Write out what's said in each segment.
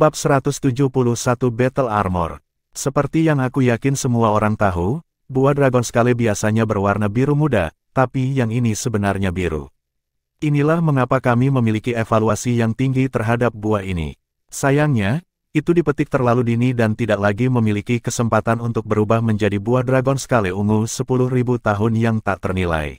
Bab 171 Battle Armor. Seperti yang aku yakin semua orang tahu, buah Dragon Scale biasanya berwarna biru muda, tapi yang ini sebenarnya biru. Inilah mengapa kami memiliki evaluasi yang tinggi terhadap buah ini. Sayangnya, itu dipetik terlalu dini dan tidak lagi memiliki kesempatan untuk berubah menjadi buah Dragon Scale ungu 10.000 tahun yang tak ternilai.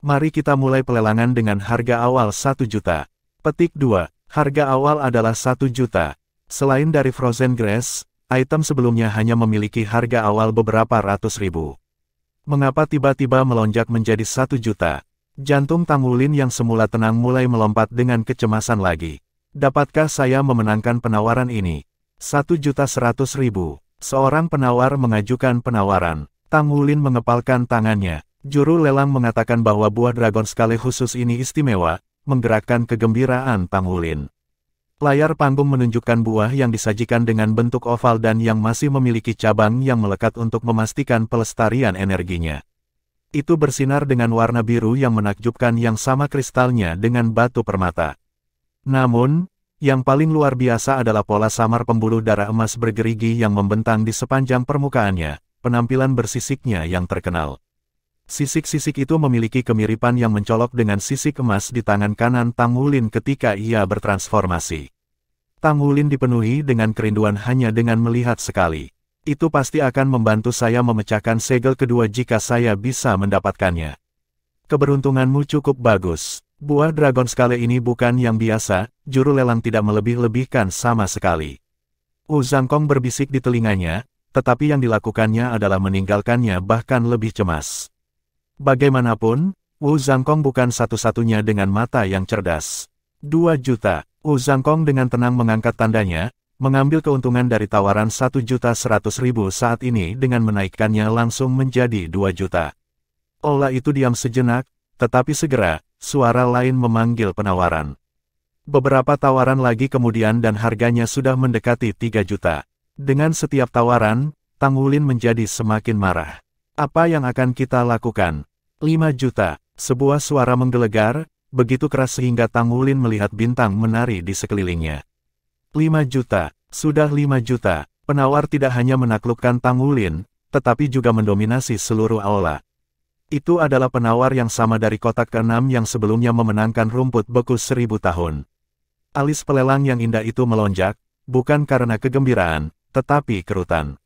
Mari kita mulai pelelangan dengan harga awal 1 juta. Petik 2. Harga awal adalah 1 juta. Selain dari Frozen Grass, item sebelumnya hanya memiliki harga awal beberapa ratus ribu. Mengapa tiba-tiba melonjak menjadi 1 juta? Jantung Tangulin yang semula tenang mulai melompat dengan kecemasan lagi. Dapatkah saya memenangkan penawaran ini? 1.100.000. Seorang penawar mengajukan penawaran. Tangulin mengepalkan tangannya. Juru lelang mengatakan bahwa buah Dragon Scale khusus ini istimewa, menggerakkan kegembiraan Tangulin. Layar panggung menunjukkan buah yang disajikan dengan bentuk oval dan yang masih memiliki cabang yang melekat untuk memastikan pelestarian energinya. Itu bersinar dengan warna biru yang menakjubkan yang sama kristalnya dengan batu permata. Namun, yang paling luar biasa adalah pola samar pembuluh darah emas bergerigi yang membentang di sepanjang permukaannya, penampilan bersisiknya yang terkenal. Sisik-sisik itu memiliki kemiripan yang mencolok dengan sisik emas di tangan kanan Tangulin ketika ia bertransformasi. Tangulin dipenuhi dengan kerinduan hanya dengan melihat sekali. Itu pasti akan membantu saya memecahkan segel kedua jika saya bisa mendapatkannya. Keberuntunganmu cukup bagus. Buah Dragon Scale ini bukan yang biasa, juru lelang tidak melebih-lebihkan sama sekali. Wu Zhangkong berbisik di telinganya, tetapi yang dilakukannya adalah meninggalkannya bahkan lebih cemas. Bagaimanapun, Wu Zhangkong bukan satu-satunya dengan mata yang cerdas. 2 juta. Wu Zhangkong dengan tenang mengangkat tandanya, mengambil keuntungan dari tawaran 1.100.000 saat ini dengan menaikkannya langsung menjadi 2 juta. Ola itu diam sejenak, tetapi segera, suara lain memanggil penawaran. Beberapa tawaran lagi kemudian dan harganya sudah mendekati 3 juta. Dengan setiap tawaran, Tangulin menjadi semakin marah. Apa yang akan kita lakukan? 5 juta. Sebuah suara menggelegar, begitu keras sehingga Tangulin melihat bintang menari di sekelilingnya. 5 juta. Sudah 5 juta. Penawar tidak hanya menaklukkan Tangulin, tetapi juga mendominasi seluruh aula. Itu adalah penawar yang sama dari kotak ke-6 yang sebelumnya memenangkan rumput beku 1000 tahun. Alis pelelang yang indah itu melonjak, bukan karena kegembiraan, tetapi kerutan.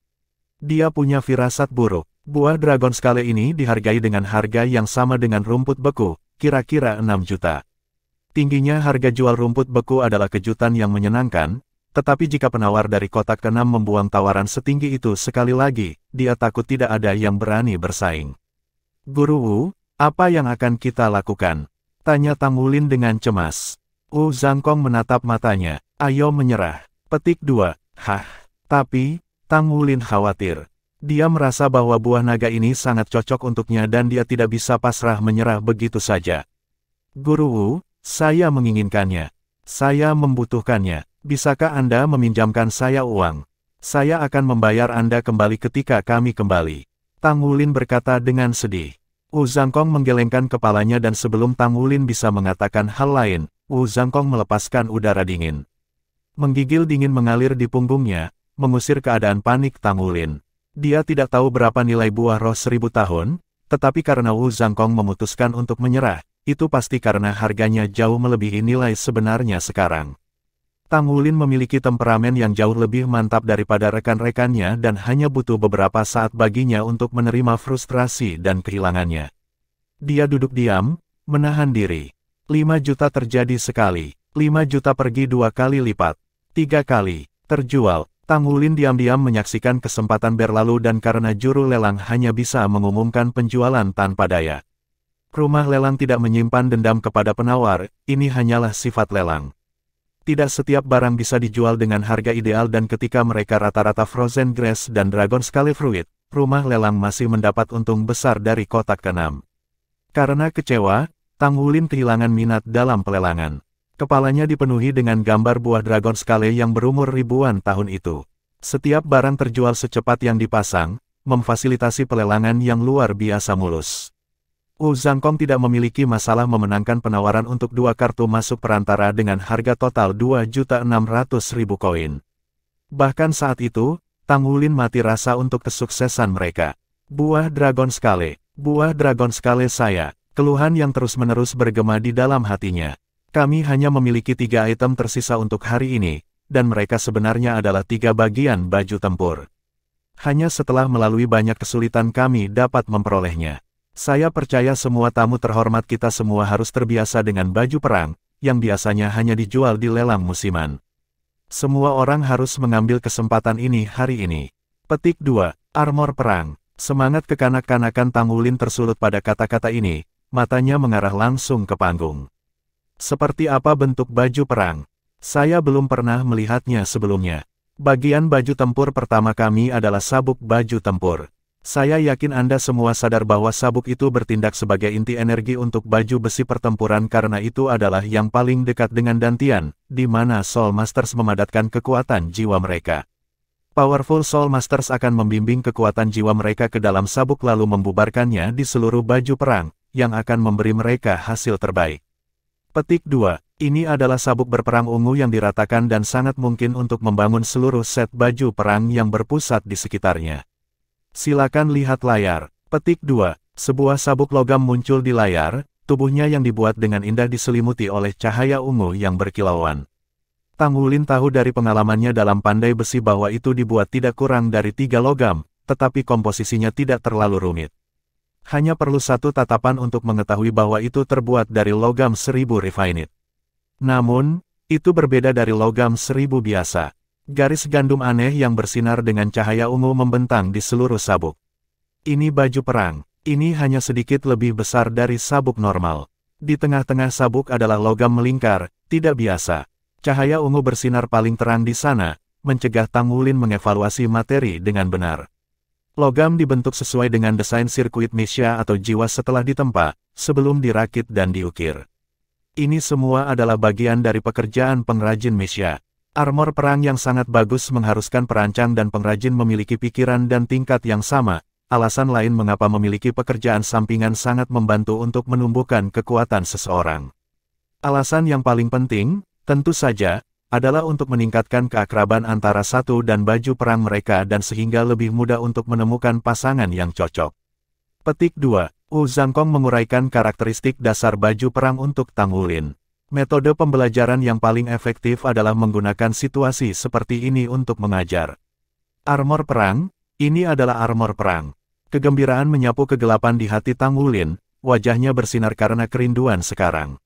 Dia punya firasat buruk. Buah Dragon Scale ini dihargai dengan harga yang sama dengan rumput beku, kira-kira 6 juta. Tingginya harga jual rumput beku adalah kejutan yang menyenangkan, tetapi jika penawar dari kotak ke-6 membuang tawaran setinggi itu sekali lagi, dia takut tidak ada yang berani bersaing. Guru Wu, apa yang akan kita lakukan? Tanya Tangulin dengan cemas. Wu Zhangkong menatap matanya. Ayo menyerah. Petik 2. Hah, tapi, Tangulin khawatir. Dia merasa bahwa buah naga ini sangat cocok untuknya dan dia tidak bisa pasrah menyerah begitu saja. Guru Wu, saya menginginkannya. Saya membutuhkannya. Bisakah Anda meminjamkan saya uang? Saya akan membayar Anda kembali ketika kami kembali. Tangulin berkata dengan sedih. Wu Zhangkong menggelengkan kepalanya dan sebelum Tangulin bisa mengatakan hal lain, Wu Zhangkong melepaskan udara dingin. Menggigil dingin mengalir di punggungnya, mengusir keadaan panik Tangulin. Dia tidak tahu berapa nilai buah roh 1000 tahun, tetapi karena Wu Zhangkong memutuskan untuk menyerah, itu pasti karena harganya jauh melebihi nilai sebenarnya sekarang. Tangulin memiliki temperamen yang jauh lebih mantap daripada rekan-rekannya dan hanya butuh beberapa saat baginya untuk menerima frustrasi dan kehilangannya. Dia duduk diam, menahan diri. 5 juta terjadi sekali, 5 juta pergi 2 kali lipat, 3 kali, terjual. Tangulin diam-diam menyaksikan kesempatan berlalu dan karena juru lelang hanya bisa mengumumkan penjualan tanpa daya. Rumah lelang tidak menyimpan dendam kepada penawar, ini hanyalah sifat lelang. Tidak setiap barang bisa dijual dengan harga ideal dan ketika mereka rata-rata Frozen Grass dan Dragon Scale Fruit, rumah lelang masih mendapat untung besar dari kotak ke-6. Karena kecewa, Tangulin kehilangan minat dalam pelelangan. Kepalanya dipenuhi dengan gambar buah Dragon Scale yang berumur ribuan tahun itu. Setiap barang terjual secepat yang dipasang, memfasilitasi pelelangan yang luar biasa mulus. Wu Zhangkong tidak memiliki masalah memenangkan penawaran untuk 2 kartu masuk perantara dengan harga total 2.600.000 koin. Bahkan saat itu, Tang Wulin mati rasa untuk kesuksesan mereka. Buah Dragon Scale, buah Dragon Scale saya, keluhan yang terus-menerus bergema di dalam hatinya. Kami hanya memiliki 3 item tersisa untuk hari ini, dan mereka sebenarnya adalah 3 bagian baju tempur. Hanya setelah melalui banyak kesulitan kami dapat memperolehnya. Saya percaya semua tamu terhormat kita semua harus terbiasa dengan baju perang, yang biasanya hanya dijual di lelang musiman. Semua orang harus mengambil kesempatan ini hari ini. Petik 2. Armor perang. Semangat kekanak-kanakan Tang Wulin tersulut pada kata-kata ini, matanya mengarah langsung ke panggung. Seperti apa bentuk baju perang? Saya belum pernah melihatnya sebelumnya. Bagian baju tempur pertama kami adalah sabuk baju tempur. Saya yakin Anda semua sadar bahwa sabuk itu bertindak sebagai inti energi untuk baju besi pertempuran karena itu adalah yang paling dekat dengan Dantian, di mana Soul Masters memadatkan kekuatan jiwa mereka. Powerful Soul Masters akan membimbing kekuatan jiwa mereka ke dalam sabuk lalu membubarkannya di seluruh baju perang, yang akan memberi mereka hasil terbaik. Petik 2. Ini adalah sabuk berperang ungu yang diratakan dan sangat mungkin untuk membangun seluruh set baju perang yang berpusat di sekitarnya. Silakan lihat layar. Petik 2. Sebuah sabuk logam muncul di layar, tubuhnya yang dibuat dengan indah diselimuti oleh cahaya ungu yang berkilauan. Tang Wulin tahu dari pengalamannya dalam pandai besi bahwa itu dibuat tidak kurang dari 3 logam, tetapi komposisinya tidak terlalu rumit. Hanya perlu 1 tatapan untuk mengetahui bahwa itu terbuat dari logam 1000 refined. Namun, itu berbeda dari logam 1000 biasa. Garis gandum aneh yang bersinar dengan cahaya ungu membentang di seluruh sabuk. Ini baju perang. Ini hanya sedikit lebih besar dari sabuk normal. Di tengah-tengah sabuk adalah logam melingkar, tidak biasa. Cahaya ungu bersinar paling terang di sana, mencegah Tang Wulin mengevaluasi materi dengan benar. Logam dibentuk sesuai dengan desain sirkuit Mesha atau jiwa setelah ditempa, sebelum dirakit dan diukir. Ini semua adalah bagian dari pekerjaan pengrajin Mesha. Armor perang yang sangat bagus mengharuskan perancang dan pengrajin memiliki pikiran dan tingkat yang sama. Alasan lain mengapa memiliki pekerjaan sampingan sangat membantu untuk menumbuhkan kekuatan seseorang. Alasan yang paling penting, tentu saja, adalah untuk meningkatkan keakraban antara satu dan baju perang mereka dan sehingga lebih mudah untuk menemukan pasangan yang cocok. Petik 2. Wu Zhangkong menguraikan karakteristik dasar baju perang untuk Tang Wulin. Metode pembelajaran yang paling efektif adalah menggunakan situasi seperti ini untuk mengajar. Armor perang, ini adalah armor perang. Kegembiraan menyapu kegelapan di hati Tang Wulin, wajahnya bersinar karena kerinduan sekarang.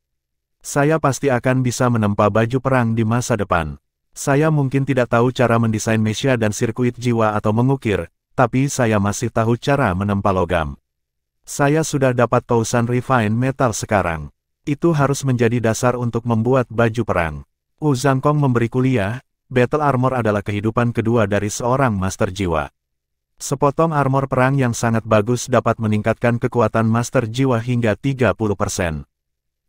Saya pasti akan bisa menempa baju perang di masa depan. Saya mungkin tidak tahu cara mendesain Mesha dan sirkuit jiwa atau mengukir, tapi saya masih tahu cara menempa logam. Saya sudah dapat tausan refine metal sekarang. Itu harus menjadi dasar untuk membuat baju perang. Wu Zhangkong memberi kuliah, battle armor adalah kehidupan kedua dari seorang master jiwa. Sepotong armor perang yang sangat bagus dapat meningkatkan kekuatan master jiwa hingga 30%.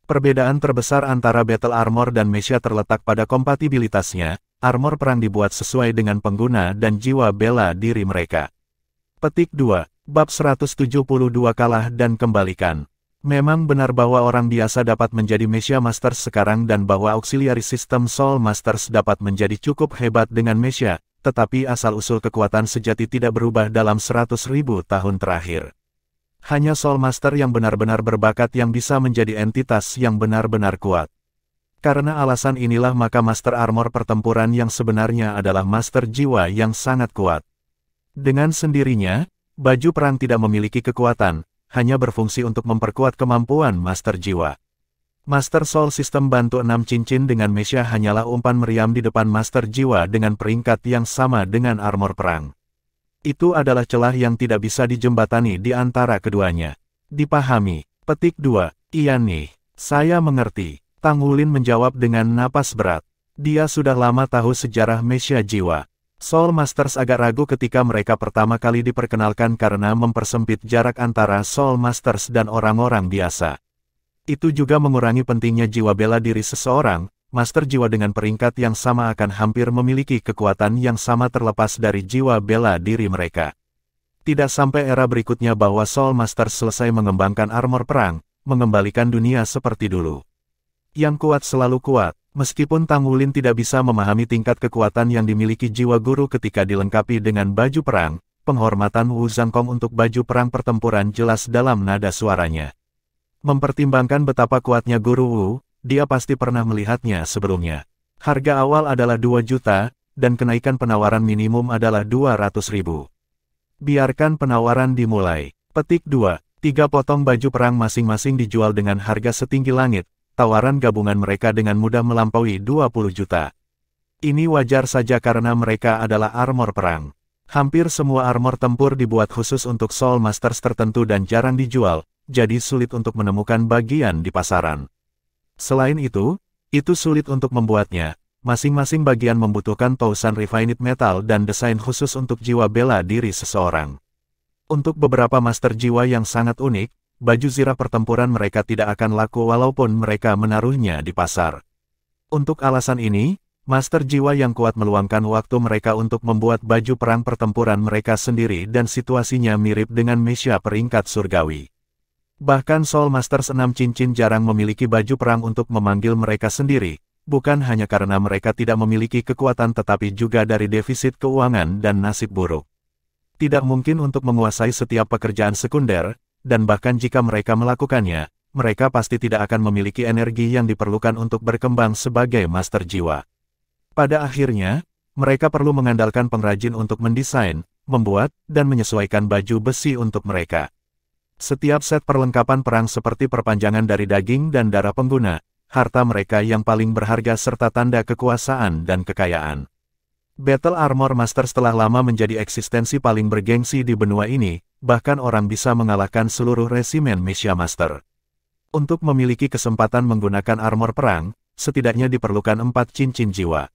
Perbedaan terbesar antara battle armor dan Mesha terletak pada kompatibilitasnya. Armor perang dibuat sesuai dengan pengguna dan jiwa bela diri mereka. Petik 2. Bab 172 kalah dan kembalikan. Memang benar bahwa orang biasa dapat menjadi Mesha Masters sekarang dan bahwa auxiliary system Soul Masters dapat menjadi cukup hebat dengan Mesha, tetapi asal-usul kekuatan sejati tidak berubah dalam 100.000 tahun terakhir. Hanya Soul Master yang benar-benar berbakat yang bisa menjadi entitas yang benar-benar kuat. Karena alasan inilah maka Master Armor pertempuran yang sebenarnya adalah Master Jiwa yang sangat kuat. Dengan sendirinya, baju perang tidak memiliki kekuatan, hanya berfungsi untuk memperkuat kemampuan Master Jiwa. Master Soul System bantu 6 cincin dengan Mesha hanyalah umpan meriam di depan Master Jiwa dengan peringkat yang sama dengan armor perang. Itu adalah celah yang tidak bisa dijembatani di antara keduanya. Dipahami. Petik 2. Iya nih, saya mengerti. Tang Wulin menjawab dengan napas berat. Dia sudah lama tahu sejarah Mesha Jiwa. Soul Masters agak ragu ketika mereka pertama kali diperkenalkan karena mempersempit jarak antara Soul Masters dan orang-orang biasa. Itu juga mengurangi pentingnya jiwa bela diri seseorang. Master jiwa dengan peringkat yang sama akan hampir memiliki kekuatan yang sama terlepas dari jiwa bela diri mereka. Tidak sampai era berikutnya bahwa Soul Masters selesai mengembangkan armor perang, mengembalikan dunia seperti dulu. Yang kuat selalu kuat, meskipun Tang Wulin tidak bisa memahami tingkat kekuatan yang dimiliki jiwa guru ketika dilengkapi dengan baju perang, penghormatan Wu Zhangkong untuk baju perang pertempuran jelas dalam nada suaranya. Mempertimbangkan betapa kuatnya guru Wu, dia pasti pernah melihatnya sebelumnya. Harga awal adalah 2 juta, dan kenaikan penawaran minimum adalah 200.000. Biarkan penawaran dimulai. Petik 2. 3 potong baju perang masing-masing dijual dengan harga setinggi langit. Tawaran gabungan mereka dengan mudah melampaui 20 juta. Ini wajar saja karena mereka adalah armor perang. Hampir semua armor tempur dibuat khusus untuk Soul Masters tertentu dan jarang dijual, jadi sulit untuk menemukan bagian di pasaran. Selain itu sulit untuk membuatnya. Masing-masing bagian membutuhkan tousan refined metal dan desain khusus untuk jiwa bela diri seseorang. Untuk beberapa master jiwa yang sangat unik, baju zirah pertempuran mereka tidak akan laku walaupun mereka menaruhnya di pasar. Untuk alasan ini, master jiwa yang kuat meluangkan waktu mereka untuk membuat baju perang pertempuran mereka sendiri dan situasinya mirip dengan Mesya peringkat surgawi. Bahkan Soul Masters 6 cincin jarang memiliki baju perang untuk memanggil mereka sendiri. Bukan hanya karena mereka tidak memiliki kekuatan tetapi juga dari defisit keuangan dan nasib buruk. Tidak mungkin untuk menguasai setiap pekerjaan sekunder, dan bahkan jika mereka melakukannya, mereka pasti tidak akan memiliki energi yang diperlukan untuk berkembang sebagai master jiwa. Pada akhirnya, mereka perlu mengandalkan pengrajin untuk mendesain, membuat, dan menyesuaikan baju besi untuk mereka. Setiap set perlengkapan perang seperti perpanjangan dari daging dan darah pengguna, harta mereka yang paling berharga serta tanda kekuasaan dan kekayaan. Battle Armor Masters telah lama menjadi eksistensi paling bergengsi di benua ini, bahkan orang bisa mengalahkan seluruh resimen Mesya Master. Untuk memiliki kesempatan menggunakan armor perang, setidaknya diperlukan 4 cincin jiwa.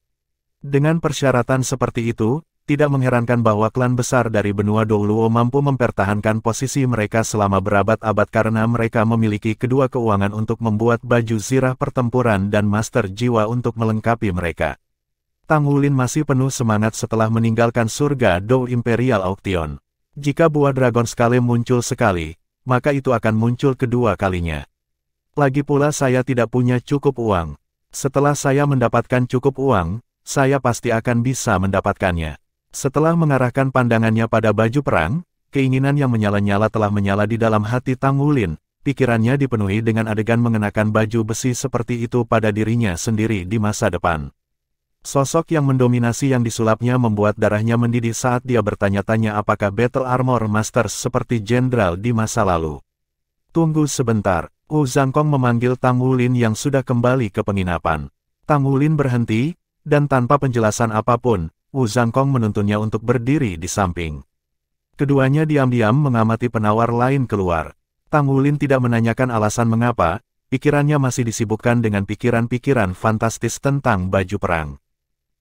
Dengan persyaratan seperti itu, tidak mengherankan bahwa klan besar dari benua Douluo mampu mempertahankan posisi mereka selama berabad-abad karena mereka memiliki kedua keuangan untuk membuat baju zirah pertempuran dan master jiwa untuk melengkapi mereka. Tang Wulin masih penuh semangat setelah meninggalkan surga Dou Imperial Auction. Jika buah Dragon Scale muncul sekali, maka itu akan muncul kedua kalinya. Lagi pula saya tidak punya cukup uang. Setelah saya mendapatkan cukup uang, saya pasti akan bisa mendapatkannya. Setelah mengarahkan pandangannya pada baju perang, keinginan yang menyala-nyala telah menyala di dalam hati Tang Wulin. Pikirannya dipenuhi dengan adegan mengenakan baju besi seperti itu pada dirinya sendiri di masa depan. Sosok yang mendominasi yang disulapnya membuat darahnya mendidih saat dia bertanya-tanya apakah Battle Armor Masters seperti jenderal di masa lalu. Tunggu sebentar, Wu Zhangkong memanggil Tang Wulin yang sudah kembali ke penginapan. Tang Wulin berhenti, dan tanpa penjelasan apapun, Wu Zhangkong menuntunnya untuk berdiri di samping. Keduanya diam-diam mengamati penawar lain keluar. Tang Wulin tidak menanyakan alasan mengapa, pikirannya masih disibukkan dengan pikiran-pikiran fantastis tentang baju perang.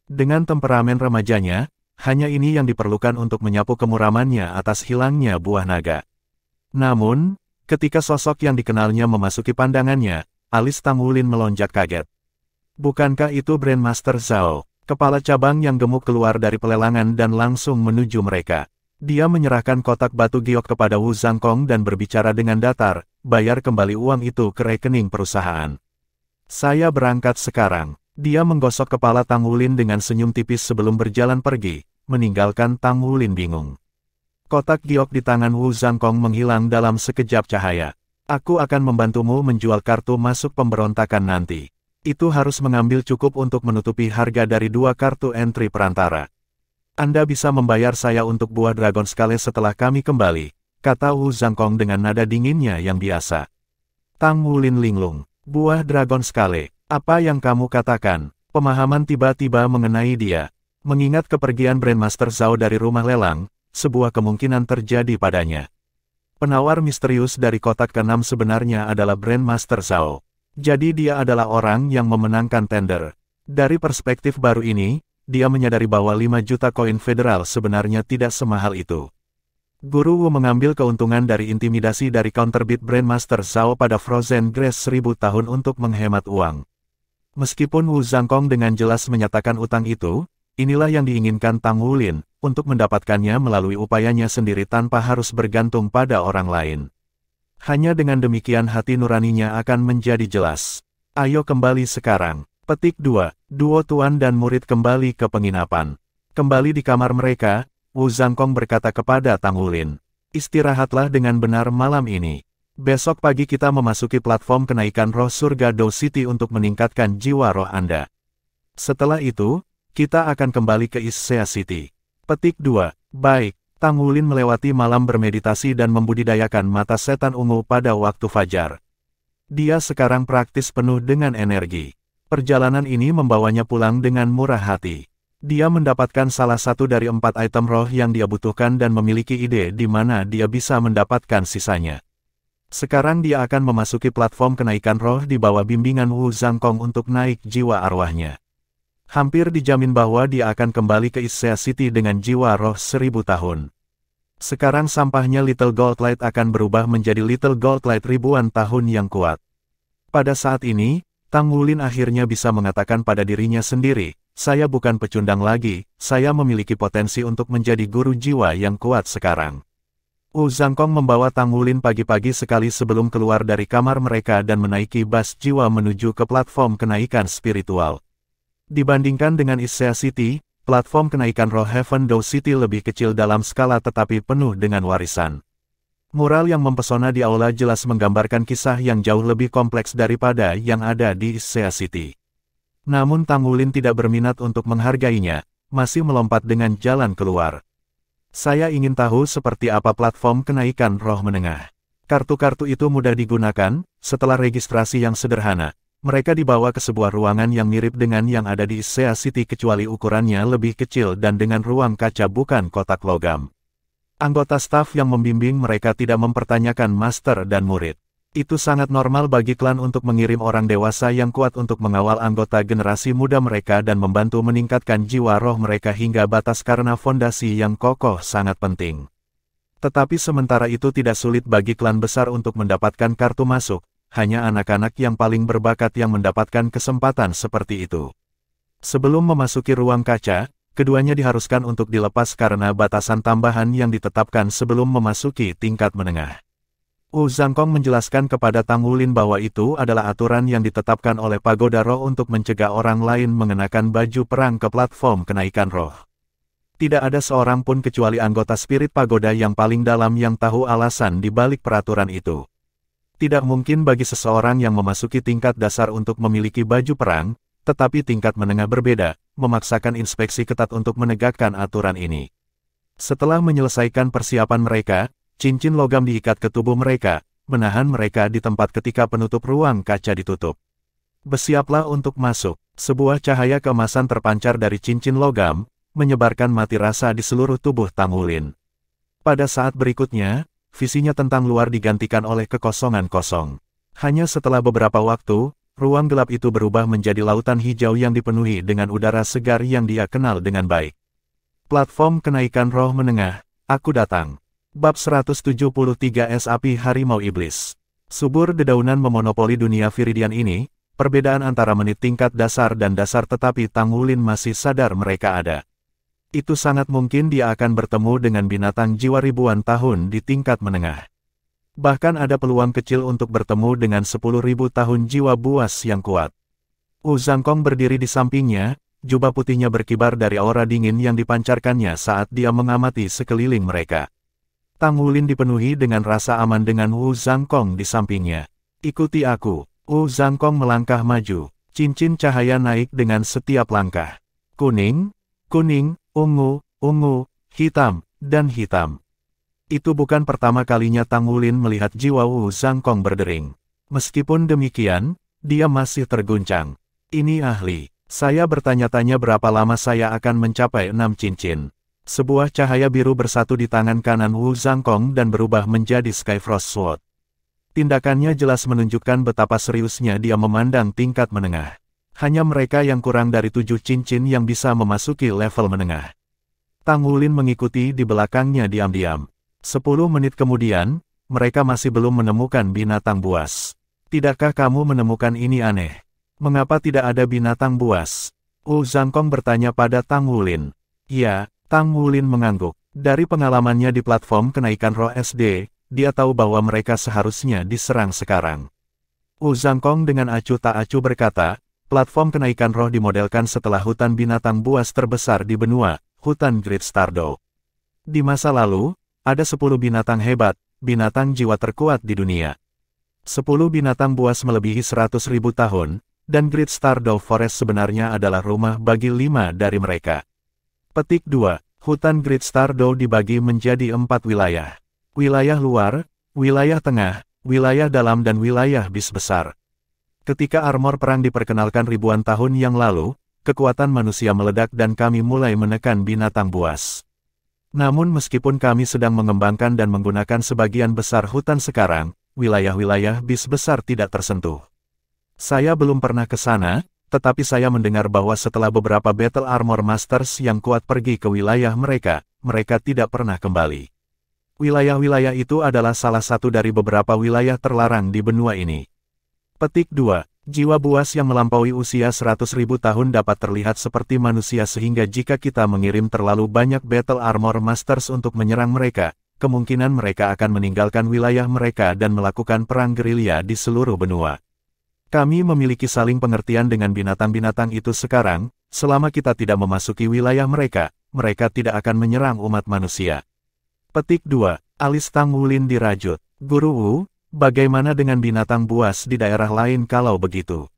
Dengan temperamen remajanya, hanya ini yang diperlukan untuk menyapu kemuramannya atas hilangnya buah naga. Namun, ketika sosok yang dikenalnya memasuki pandangannya, alis Tang Wulin melonjak kaget. Bukankah itu Grandmaster Zhao? Kepala cabang yang gemuk keluar dari pelelangan dan langsung menuju mereka. Dia menyerahkan kotak batu giok kepada Wu Zhangkong dan berbicara dengan datar, bayar kembali uang itu ke rekening perusahaan. Saya berangkat sekarang. Dia menggosok kepala Tang Wulin dengan senyum tipis sebelum berjalan pergi, meninggalkan Tang Wulin bingung. Kotak giok di tangan Wu Zhangkong menghilang dalam sekejap cahaya. Aku akan membantumu menjual kartu masuk pemberontakan nanti. Itu harus mengambil cukup untuk menutupi harga dari 2 kartu entry perantara. Anda bisa membayar saya untuk buah Dragon Scale setelah kami kembali, kata Wu Zhangkong dengan nada dinginnya yang biasa. Tang Wulin linglung. Buah Dragon Scale. Apa yang kamu katakan? Pemahaman tiba-tiba mengenai dia. Mengingat kepergian Grandmaster Zhao dari rumah lelang, sebuah kemungkinan terjadi padanya. Penawar misterius dari kotak ke-6 sebenarnya adalah Grandmaster Zhao. Jadi dia adalah orang yang memenangkan tender. Dari perspektif baru ini, dia menyadari bahwa 5 juta koin federal sebenarnya tidak semahal itu. Guru Wu mengambil keuntungan dari intimidasi dari counterbid Grandmaster Zhao pada Frozen Grace 1000 tahun untuk menghemat uang. Meskipun Wu Zhangkong dengan jelas menyatakan utang itu, inilah yang diinginkan Tang Wulin, untuk mendapatkannya melalui upayanya sendiri tanpa harus bergantung pada orang lain. Hanya dengan demikian hati nuraninya akan menjadi jelas. Ayo kembali sekarang. Petik 2. Duo tuan dan murid kembali ke penginapan. Kembali di kamar mereka, Wu Zhangkong berkata kepada Tang Wulin, "Istirahatlah dengan benar malam ini. Besok pagi kita memasuki platform kenaikan roh surga Dou City untuk meningkatkan jiwa roh Anda. Setelah itu, kita akan kembali ke Issea City." Petik 2. Baik. Tang Wulin melewati malam bermeditasi dan membudidayakan mata setan ungu pada waktu fajar. Dia sekarang praktis penuh dengan energi. Perjalanan ini membawanya pulang dengan murah hati. Dia mendapatkan salah satu dari 4 item roh yang dia butuhkan dan memiliki ide di mana dia bisa mendapatkan sisanya. Sekarang dia akan memasuki platform kenaikan roh di bawah bimbingan Wu Zhangkong untuk naik jiwa arwahnya. Hampir dijamin bahwa dia akan kembali ke Issea City dengan jiwa roh 1000 tahun. Sekarang sampahnya Little Gold Light akan berubah menjadi Little Gold Light ribuan tahun yang kuat. Pada saat ini, Tang Wulin akhirnya bisa mengatakan pada dirinya sendiri, "Saya bukan pecundang lagi, saya memiliki potensi untuk menjadi guru jiwa yang kuat sekarang." Wu Zhangkong membawa Tang Wulin pagi-pagi sekali sebelum keluar dari kamar mereka dan menaiki bus jiwa menuju ke platform kenaikan spiritual. Dibandingkan dengan Issea City, platform kenaikan roh Heaven Dou City lebih kecil dalam skala tetapi penuh dengan warisan. Mural yang mempesona di aula jelas menggambarkan kisah yang jauh lebih kompleks daripada yang ada di Issea City. Namun Tang Wulin tidak berminat untuk menghargainya, masih melompat dengan jalan keluar. "Saya ingin tahu seperti apa platform kenaikan roh menengah." Kartu-kartu itu mudah digunakan. Setelah registrasi yang sederhana, mereka dibawa ke sebuah ruangan yang mirip dengan yang ada di Issea City kecuali ukurannya lebih kecil dan dengan ruang kaca bukan kotak logam. Anggota staf yang membimbing mereka tidak mempertanyakan master dan murid. Itu sangat normal bagi klan untuk mengirim orang dewasa yang kuat untuk mengawal anggota generasi muda mereka dan membantu meningkatkan jiwa roh mereka hingga batas karena fondasi yang kokoh sangat penting. Tetapi sementara itu tidak sulit bagi klan besar untuk mendapatkan kartu masuk. Hanya anak-anak yang paling berbakat yang mendapatkan kesempatan seperti itu. Sebelum memasuki ruang kaca, keduanya diharuskan untuk dilepas karena batasan tambahan yang ditetapkan sebelum memasuki tingkat menengah. Wu Zhangkong menjelaskan kepada Tang Wulin bahwa itu adalah aturan yang ditetapkan oleh Pagoda Roh untuk mencegah orang lain mengenakan baju perang ke platform kenaikan roh. Tidak ada seorang pun kecuali anggota spirit pagoda yang paling dalam yang tahu alasan di balik peraturan itu. Tidak mungkin bagi seseorang yang memasuki tingkat dasar untuk memiliki baju perang, tetapi tingkat menengah berbeda, memaksakan inspeksi ketat untuk menegakkan aturan ini. Setelah menyelesaikan persiapan mereka, cincin logam diikat ke tubuh mereka, menahan mereka di tempat ketika penutup ruang kaca ditutup. "Bersiaplah untuk masuk." Sebuah cahaya keemasan terpancar dari cincin logam, menyebarkan mati rasa di seluruh tubuh Tang Wulin. Pada saat berikutnya, visinya tentang luar digantikan oleh kekosongan kosong. Hanya setelah beberapa waktu, ruang gelap itu berubah menjadi lautan hijau yang dipenuhi dengan udara segar yang dia kenal dengan baik. Platform kenaikan roh menengah, aku datang. Bab 173 Es Api Harimau Iblis. Subur dedaunan memonopoli dunia Viridian ini, perbedaan antara menit tingkat dasar dan dasar tetapi Tang Wulin masih sadar mereka ada. Itu sangat mungkin dia akan bertemu dengan binatang jiwa ribuan tahun di tingkat menengah. Bahkan ada peluang kecil untuk bertemu dengan 10.000 tahun jiwa buas yang kuat. Wu Zhangkong berdiri di sampingnya, jubah putihnya berkibar dari aura dingin yang dipancarkannya saat dia mengamati sekeliling mereka. Tang Wulin dipenuhi dengan rasa aman dengan Wu Zhangkong di sampingnya. "Ikuti aku." Wu Zhangkong melangkah maju. Cincin cahaya naik dengan setiap langkah. Kuning, kuning, ungu, ungu, hitam, dan hitam. Itu bukan pertama kalinya Tang Wulin melihat jiwa Wu Zhangkong berdering. Meskipun demikian, dia masih terguncang. "Ini ahli." Saya bertanya-tanya berapa lama saya akan mencapai 6 cincin. Sebuah cahaya biru bersatu di tangan kanan Wu Zhangkong dan berubah menjadi Skyfrost Sword. Tindakannya jelas menunjukkan betapa seriusnya dia memandang tingkat menengah. Hanya mereka yang kurang dari 7 cincin yang bisa memasuki level menengah. Tang Wulin mengikuti di belakangnya diam-diam. 10 menit kemudian, mereka masih belum menemukan binatang buas. "Tidakkah kamu menemukan ini aneh? Mengapa tidak ada binatang buas?" Wu Zhangkong bertanya pada Tang Wulin. "Ya, Tang Wulin mengangguk. Dari pengalamannya di platform kenaikan roh SD, dia tahu bahwa mereka seharusnya diserang sekarang. Wu Zhangkong dengan acuh tak acuh berkata, platform kenaikan roh dimodelkan setelah hutan binatang buas terbesar di benua, hutan Great Stardow. Di masa lalu, ada 10 binatang hebat, binatang jiwa terkuat di dunia. 10 binatang buas melebihi 100.000 tahun, dan Great Stardow Forest sebenarnya adalah rumah bagi 5 dari mereka. Petik 2. Hutan Great Stardow dibagi menjadi 4 wilayah. Wilayah luar, wilayah tengah, wilayah dalam dan wilayah bis besar. Ketika armor perang diperkenalkan ribuan tahun yang lalu, kekuatan manusia meledak dan kami mulai menekan binatang buas. Namun meskipun kami sedang mengembangkan dan menggunakan sebagian besar hutan sekarang, wilayah-wilayah bis besar tidak tersentuh. Saya belum pernah ke sana, tetapi saya mendengar bahwa setelah beberapa Battle Armor Masters yang kuat pergi ke wilayah mereka, mereka tidak pernah kembali. Wilayah-wilayah itu adalah salah satu dari beberapa wilayah terlarang di benua ini. Petik 2. Jiwa buas yang melampaui usia 100.000 tahun dapat terlihat seperti manusia sehingga jika kita mengirim terlalu banyak Battle Armor Masters untuk menyerang mereka, kemungkinan mereka akan meninggalkan wilayah mereka dan melakukan perang gerilya di seluruh benua. Kami memiliki saling pengertian dengan binatang-binatang itu sekarang, selama kita tidak memasuki wilayah mereka, mereka tidak akan menyerang umat manusia. Petik 2. Alis Tang Wulin dirajut. Guru Wu, bagaimana dengan binatang buas di daerah lain kalau begitu?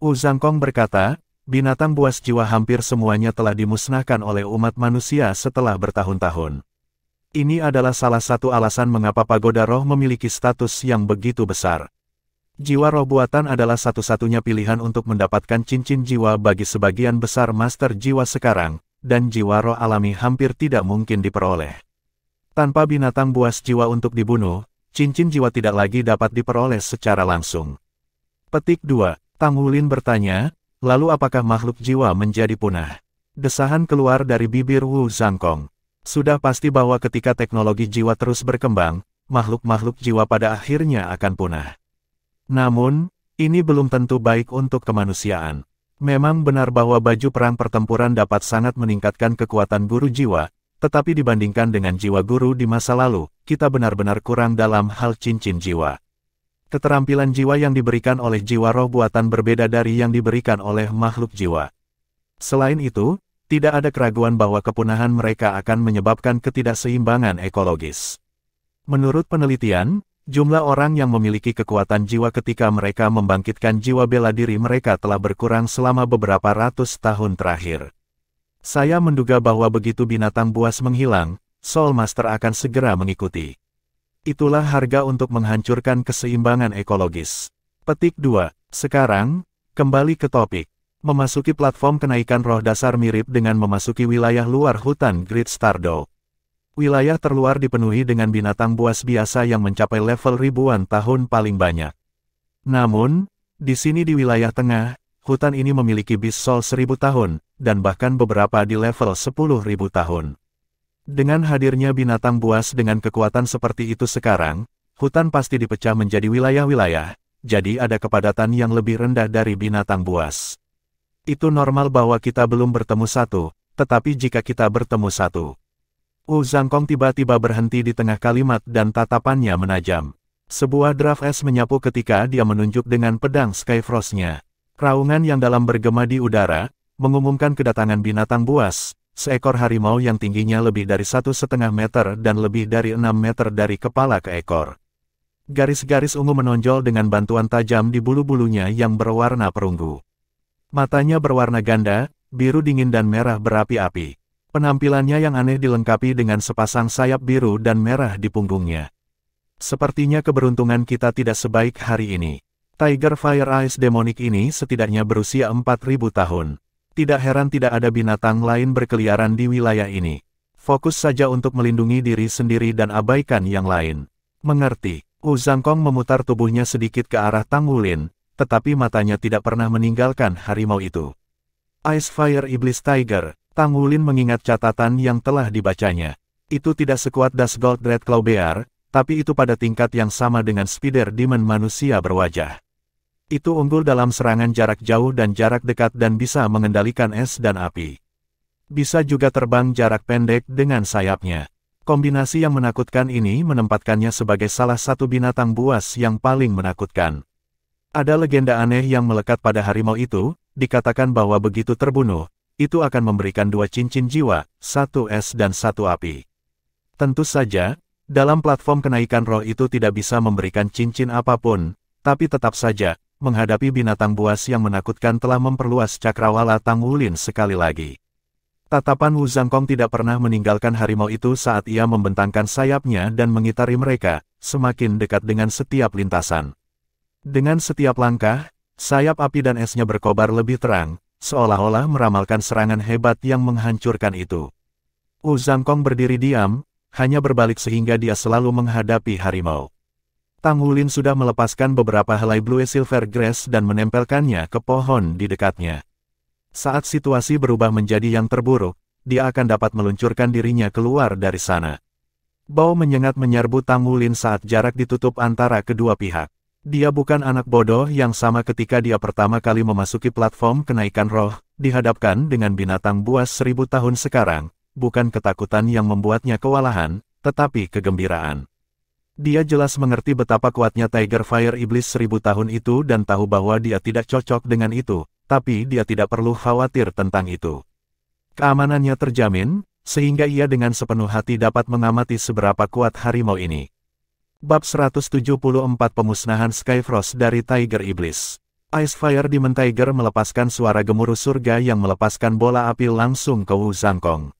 Wu Zhangkong berkata, binatang buas jiwa hampir semuanya telah dimusnahkan oleh umat manusia setelah bertahun-tahun. Ini adalah salah satu alasan mengapa pagoda roh memiliki status yang begitu besar. Jiwa roh buatan adalah satu-satunya pilihan untuk mendapatkan cincin jiwa bagi sebagian besar master jiwa sekarang, dan jiwa roh alami hampir tidak mungkin diperoleh. Tanpa binatang buas jiwa untuk dibunuh, cincin jiwa tidak lagi dapat diperoleh secara langsung. Petik 2. Tang Wulin bertanya, lalu apakah makhluk jiwa menjadi punah? Desahan keluar dari bibir Wu Zhangkong. Sudah pasti bahwa ketika teknologi jiwa terus berkembang, makhluk-makhluk jiwa pada akhirnya akan punah. Namun, ini belum tentu baik untuk kemanusiaan. Memang benar bahwa baju perang pertempuran dapat sangat meningkatkan kekuatan guru jiwa, tetapi dibandingkan dengan jiwa guru di masa lalu, kita benar-benar kurang dalam hal cincin jiwa. Keterampilan jiwa yang diberikan oleh jiwa roh buatan berbeda dari yang diberikan oleh makhluk jiwa. Selain itu, tidak ada keraguan bahwa kepunahan mereka akan menyebabkan ketidakseimbangan ekologis. Menurut penelitian, jumlah orang yang memiliki kekuatan jiwa ketika mereka membangkitkan jiwa bela diri mereka telah berkurang selama beberapa ratus tahun terakhir. Saya menduga bahwa begitu binatang buas menghilang, Soul Master akan segera mengikuti. Itulah harga untuk menghancurkan keseimbangan ekologis. Petik 2. Sekarang, kembali ke topik. Memasuki platform kenaikan roh dasar mirip dengan memasuki wilayah luar hutan Great Stardow. Wilayah terluar dipenuhi dengan binatang buas biasa yang mencapai level ribuan tahun paling banyak. Namun, di sini di wilayah tengah, hutan ini memiliki bis Soul 1000 tahun, dan bahkan beberapa di level 10.000 tahun. Dengan hadirnya binatang buas dengan kekuatan seperti itu sekarang, hutan pasti dipecah menjadi wilayah-wilayah, jadi ada kepadatan yang lebih rendah dari binatang buas. Itu normal bahwa kita belum bertemu satu, tetapi jika kita bertemu satu. Wu Zhangkong tiba-tiba berhenti di tengah kalimat dan tatapannya menajam. Sebuah draft es menyapu ketika dia menunjuk dengan pedang Skyfrost-nya. Raungan yang dalam bergema di udara, mengumumkan kedatangan binatang buas, seekor harimau yang tingginya lebih dari 1,5 meter dan lebih dari 6 meter dari kepala ke ekor. Garis-garis ungu menonjol dengan bantuan tajam di bulu-bulunya yang berwarna perunggu. Matanya berwarna ganda, biru dingin dan merah berapi-api. Penampilannya yang aneh dilengkapi dengan sepasang sayap biru dan merah di punggungnya. Sepertinya keberuntungan kita tidak sebaik hari ini. Tiger Fire Eyes demonik ini setidaknya berusia 4.000 tahun. Tidak heran tidak ada binatang lain berkeliaran di wilayah ini. Fokus saja untuk melindungi diri sendiri dan abaikan yang lain. Mengerti. Wu Zhangkong memutar tubuhnya sedikit ke arah Tang Wulin, tetapi matanya tidak pernah meninggalkan harimau itu. Ice Fire Iblis Tiger. Tang Wulin mengingat catatan yang telah dibacanya. Itu tidak sekuat Das Gold Red Claw Bear, tapi itu pada tingkat yang sama dengan Spider Demon manusia berwajah. Itu unggul dalam serangan jarak jauh dan jarak dekat dan bisa mengendalikan es dan api. Bisa juga terbang jarak pendek dengan sayapnya. Kombinasi yang menakutkan ini menempatkannya sebagai salah satu binatang buas yang paling menakutkan. Ada legenda aneh yang melekat pada harimau itu, dikatakan bahwa begitu terbunuh, itu akan memberikan 2 cincin jiwa, 1 es dan 1 api. Tentu saja, dalam platform kenaikan roh itu tidak bisa memberikan cincin apapun, tapi tetap saja, menghadapi binatang buas yang menakutkan telah memperluas cakrawala Tang Wulin sekali lagi. Tatapan Wu Zhangkong tidak pernah meninggalkan harimau itu saat ia membentangkan sayapnya dan mengitari mereka, semakin dekat dengan setiap lintasan. Dengan setiap langkah, sayap api dan esnya berkobar lebih terang, seolah-olah meramalkan serangan hebat yang menghancurkan itu. Wu Zhangkong berdiri diam, hanya berbalik sehingga dia selalu menghadapi harimau. Tang Wulin sudah melepaskan beberapa helai blue silver grass dan menempelkannya ke pohon di dekatnya. Saat situasi berubah menjadi yang terburuk, dia akan dapat meluncurkan dirinya keluar dari sana. Bau menyengat menyerbu Tang Wulin saat jarak ditutup antara kedua pihak. Dia bukan anak bodoh yang sama ketika dia pertama kali memasuki platform kenaikan roh, dihadapkan dengan binatang buas 1000 tahun sekarang, bukan ketakutan yang membuatnya kewalahan, tetapi kegembiraan. Dia jelas mengerti betapa kuatnya Tiger Fire Iblis 1000 tahun itu dan tahu bahwa dia tidak cocok dengan itu. Tapi dia tidak perlu khawatir tentang itu. Keamanannya terjamin, sehingga ia dengan sepenuh hati dapat mengamati seberapa kuat harimau ini. Bab 174 Pemusnahan Skyfrost dari Tiger Iblis. Ice Fire Demon Tiger melepaskan suara gemuruh surga yang melepaskan bola api langsung ke Wu Zhangkong.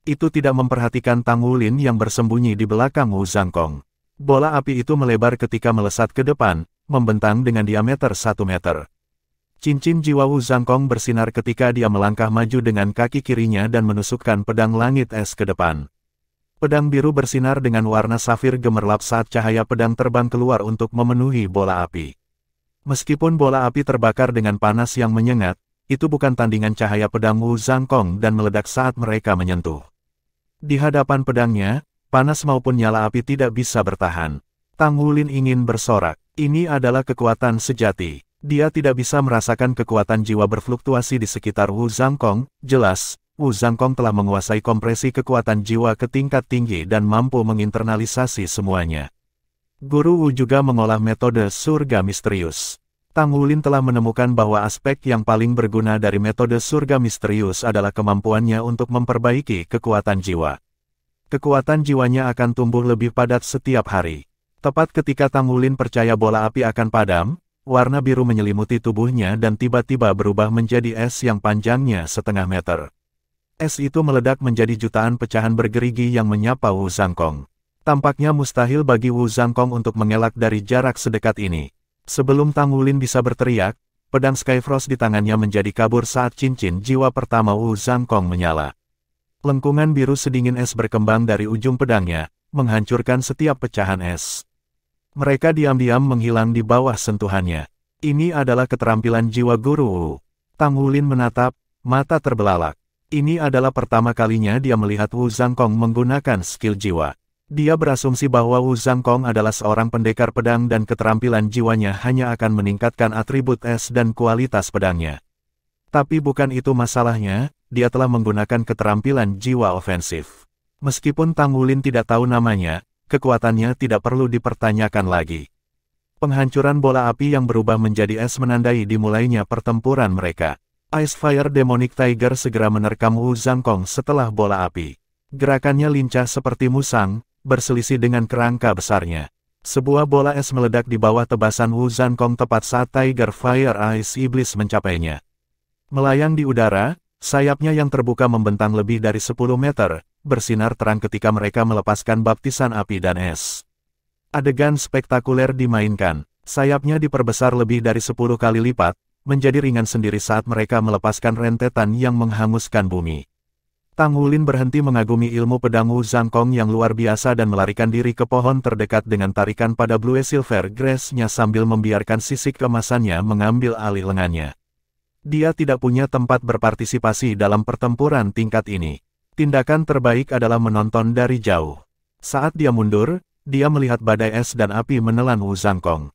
Itu tidak memperhatikan Tang Wulin yang bersembunyi di belakang Wu Zhangkong. Bola api itu melebar ketika melesat ke depan, membentang dengan diameter 1 meter. Cincin jiwa Wu Zhangkong bersinar ketika dia melangkah maju dengan kaki kirinya dan menusukkan pedang langit es ke depan. Pedang biru bersinar dengan warna safir gemerlap saat cahaya pedang terbang keluar untuk memenuhi bola api. Meskipun bola api terbakar dengan panas yang menyengat, itu bukan tandingan cahaya pedang Wu Zhangkong dan meledak saat mereka menyentuh. Di hadapan pedangnya, panas maupun nyala api tidak bisa bertahan. Tang Wulin ingin bersorak. Ini adalah kekuatan sejati. Dia tidak bisa merasakan kekuatan jiwa berfluktuasi di sekitar Wu Zhangkong. Jelas, Wu Zhangkong telah menguasai kompresi kekuatan jiwa ke tingkat tinggi dan mampu menginternalisasi semuanya. Guru Wu juga mengolah metode surga misterius. Tang Wulin telah menemukan bahwa aspek yang paling berguna dari metode surga misterius adalah kemampuannya untuk memperbaiki kekuatan jiwa. Kekuatan jiwanya akan tumbuh lebih padat setiap hari. Tepat ketika Tang Wulin percaya bola api akan padam, warna biru menyelimuti tubuhnya dan tiba-tiba berubah menjadi es yang panjangnya 0,5 meter. Es itu meledak menjadi jutaan pecahan bergerigi yang menyapa Wu Zhangkong. Tampaknya mustahil bagi Wu Zhangkong untuk mengelak dari jarak sedekat ini. Sebelum Tang Wulin bisa berteriak, pedang Skyfrost di tangannya menjadi kabur saat cincin jiwa pertama Wu Zhangkong menyala. Lengkungan biru sedingin es berkembang dari ujung pedangnya, menghancurkan setiap pecahan es. Mereka diam-diam menghilang di bawah sentuhannya. Ini adalah keterampilan jiwa Guru Wu. Tang Wulin menatap, mata terbelalak. Ini adalah pertama kalinya dia melihat Wu Zhangkong menggunakan skill jiwa. Dia berasumsi bahwa Wu Zhangkong adalah seorang pendekar pedang dan keterampilan jiwanya hanya akan meningkatkan atribut es dan kualitas pedangnya. Tapi bukan itu masalahnya, dia telah menggunakan keterampilan jiwa ofensif. Meskipun Tang Wulin tidak tahu namanya, kekuatannya tidak perlu dipertanyakan lagi. Penghancuran bola api yang berubah menjadi es menandai dimulainya pertempuran mereka. Ice Fire Demonic Tiger segera menerkam Wu Zhangkong setelah bola api. Gerakannya lincah seperti musang, berselisih dengan kerangka besarnya. Sebuah bola es meledak di bawah tebasan Wu Zhangkong tepat saat Tiger Fire Ice Iblis mencapainya. Melayang di udara, sayapnya yang terbuka membentang lebih dari 10 meter, bersinar terang ketika mereka melepaskan baptisan api dan es. Adegan spektakuler dimainkan, sayapnya diperbesar lebih dari 10 kali lipat, menjadi ringan sendiri saat mereka melepaskan rentetan yang menghanguskan bumi. Tang Wulin berhenti mengagumi ilmu pedang Wu Zhangkong yang luar biasa dan melarikan diri ke pohon terdekat dengan tarikan pada blue silver grass-nya sambil membiarkan sisik kemasannya mengambil alih lengannya. Dia tidak punya tempat berpartisipasi dalam pertempuran tingkat ini. Tindakan terbaik adalah menonton dari jauh. Saat dia mundur, dia melihat badai es dan api menelan Wu Zhangkong.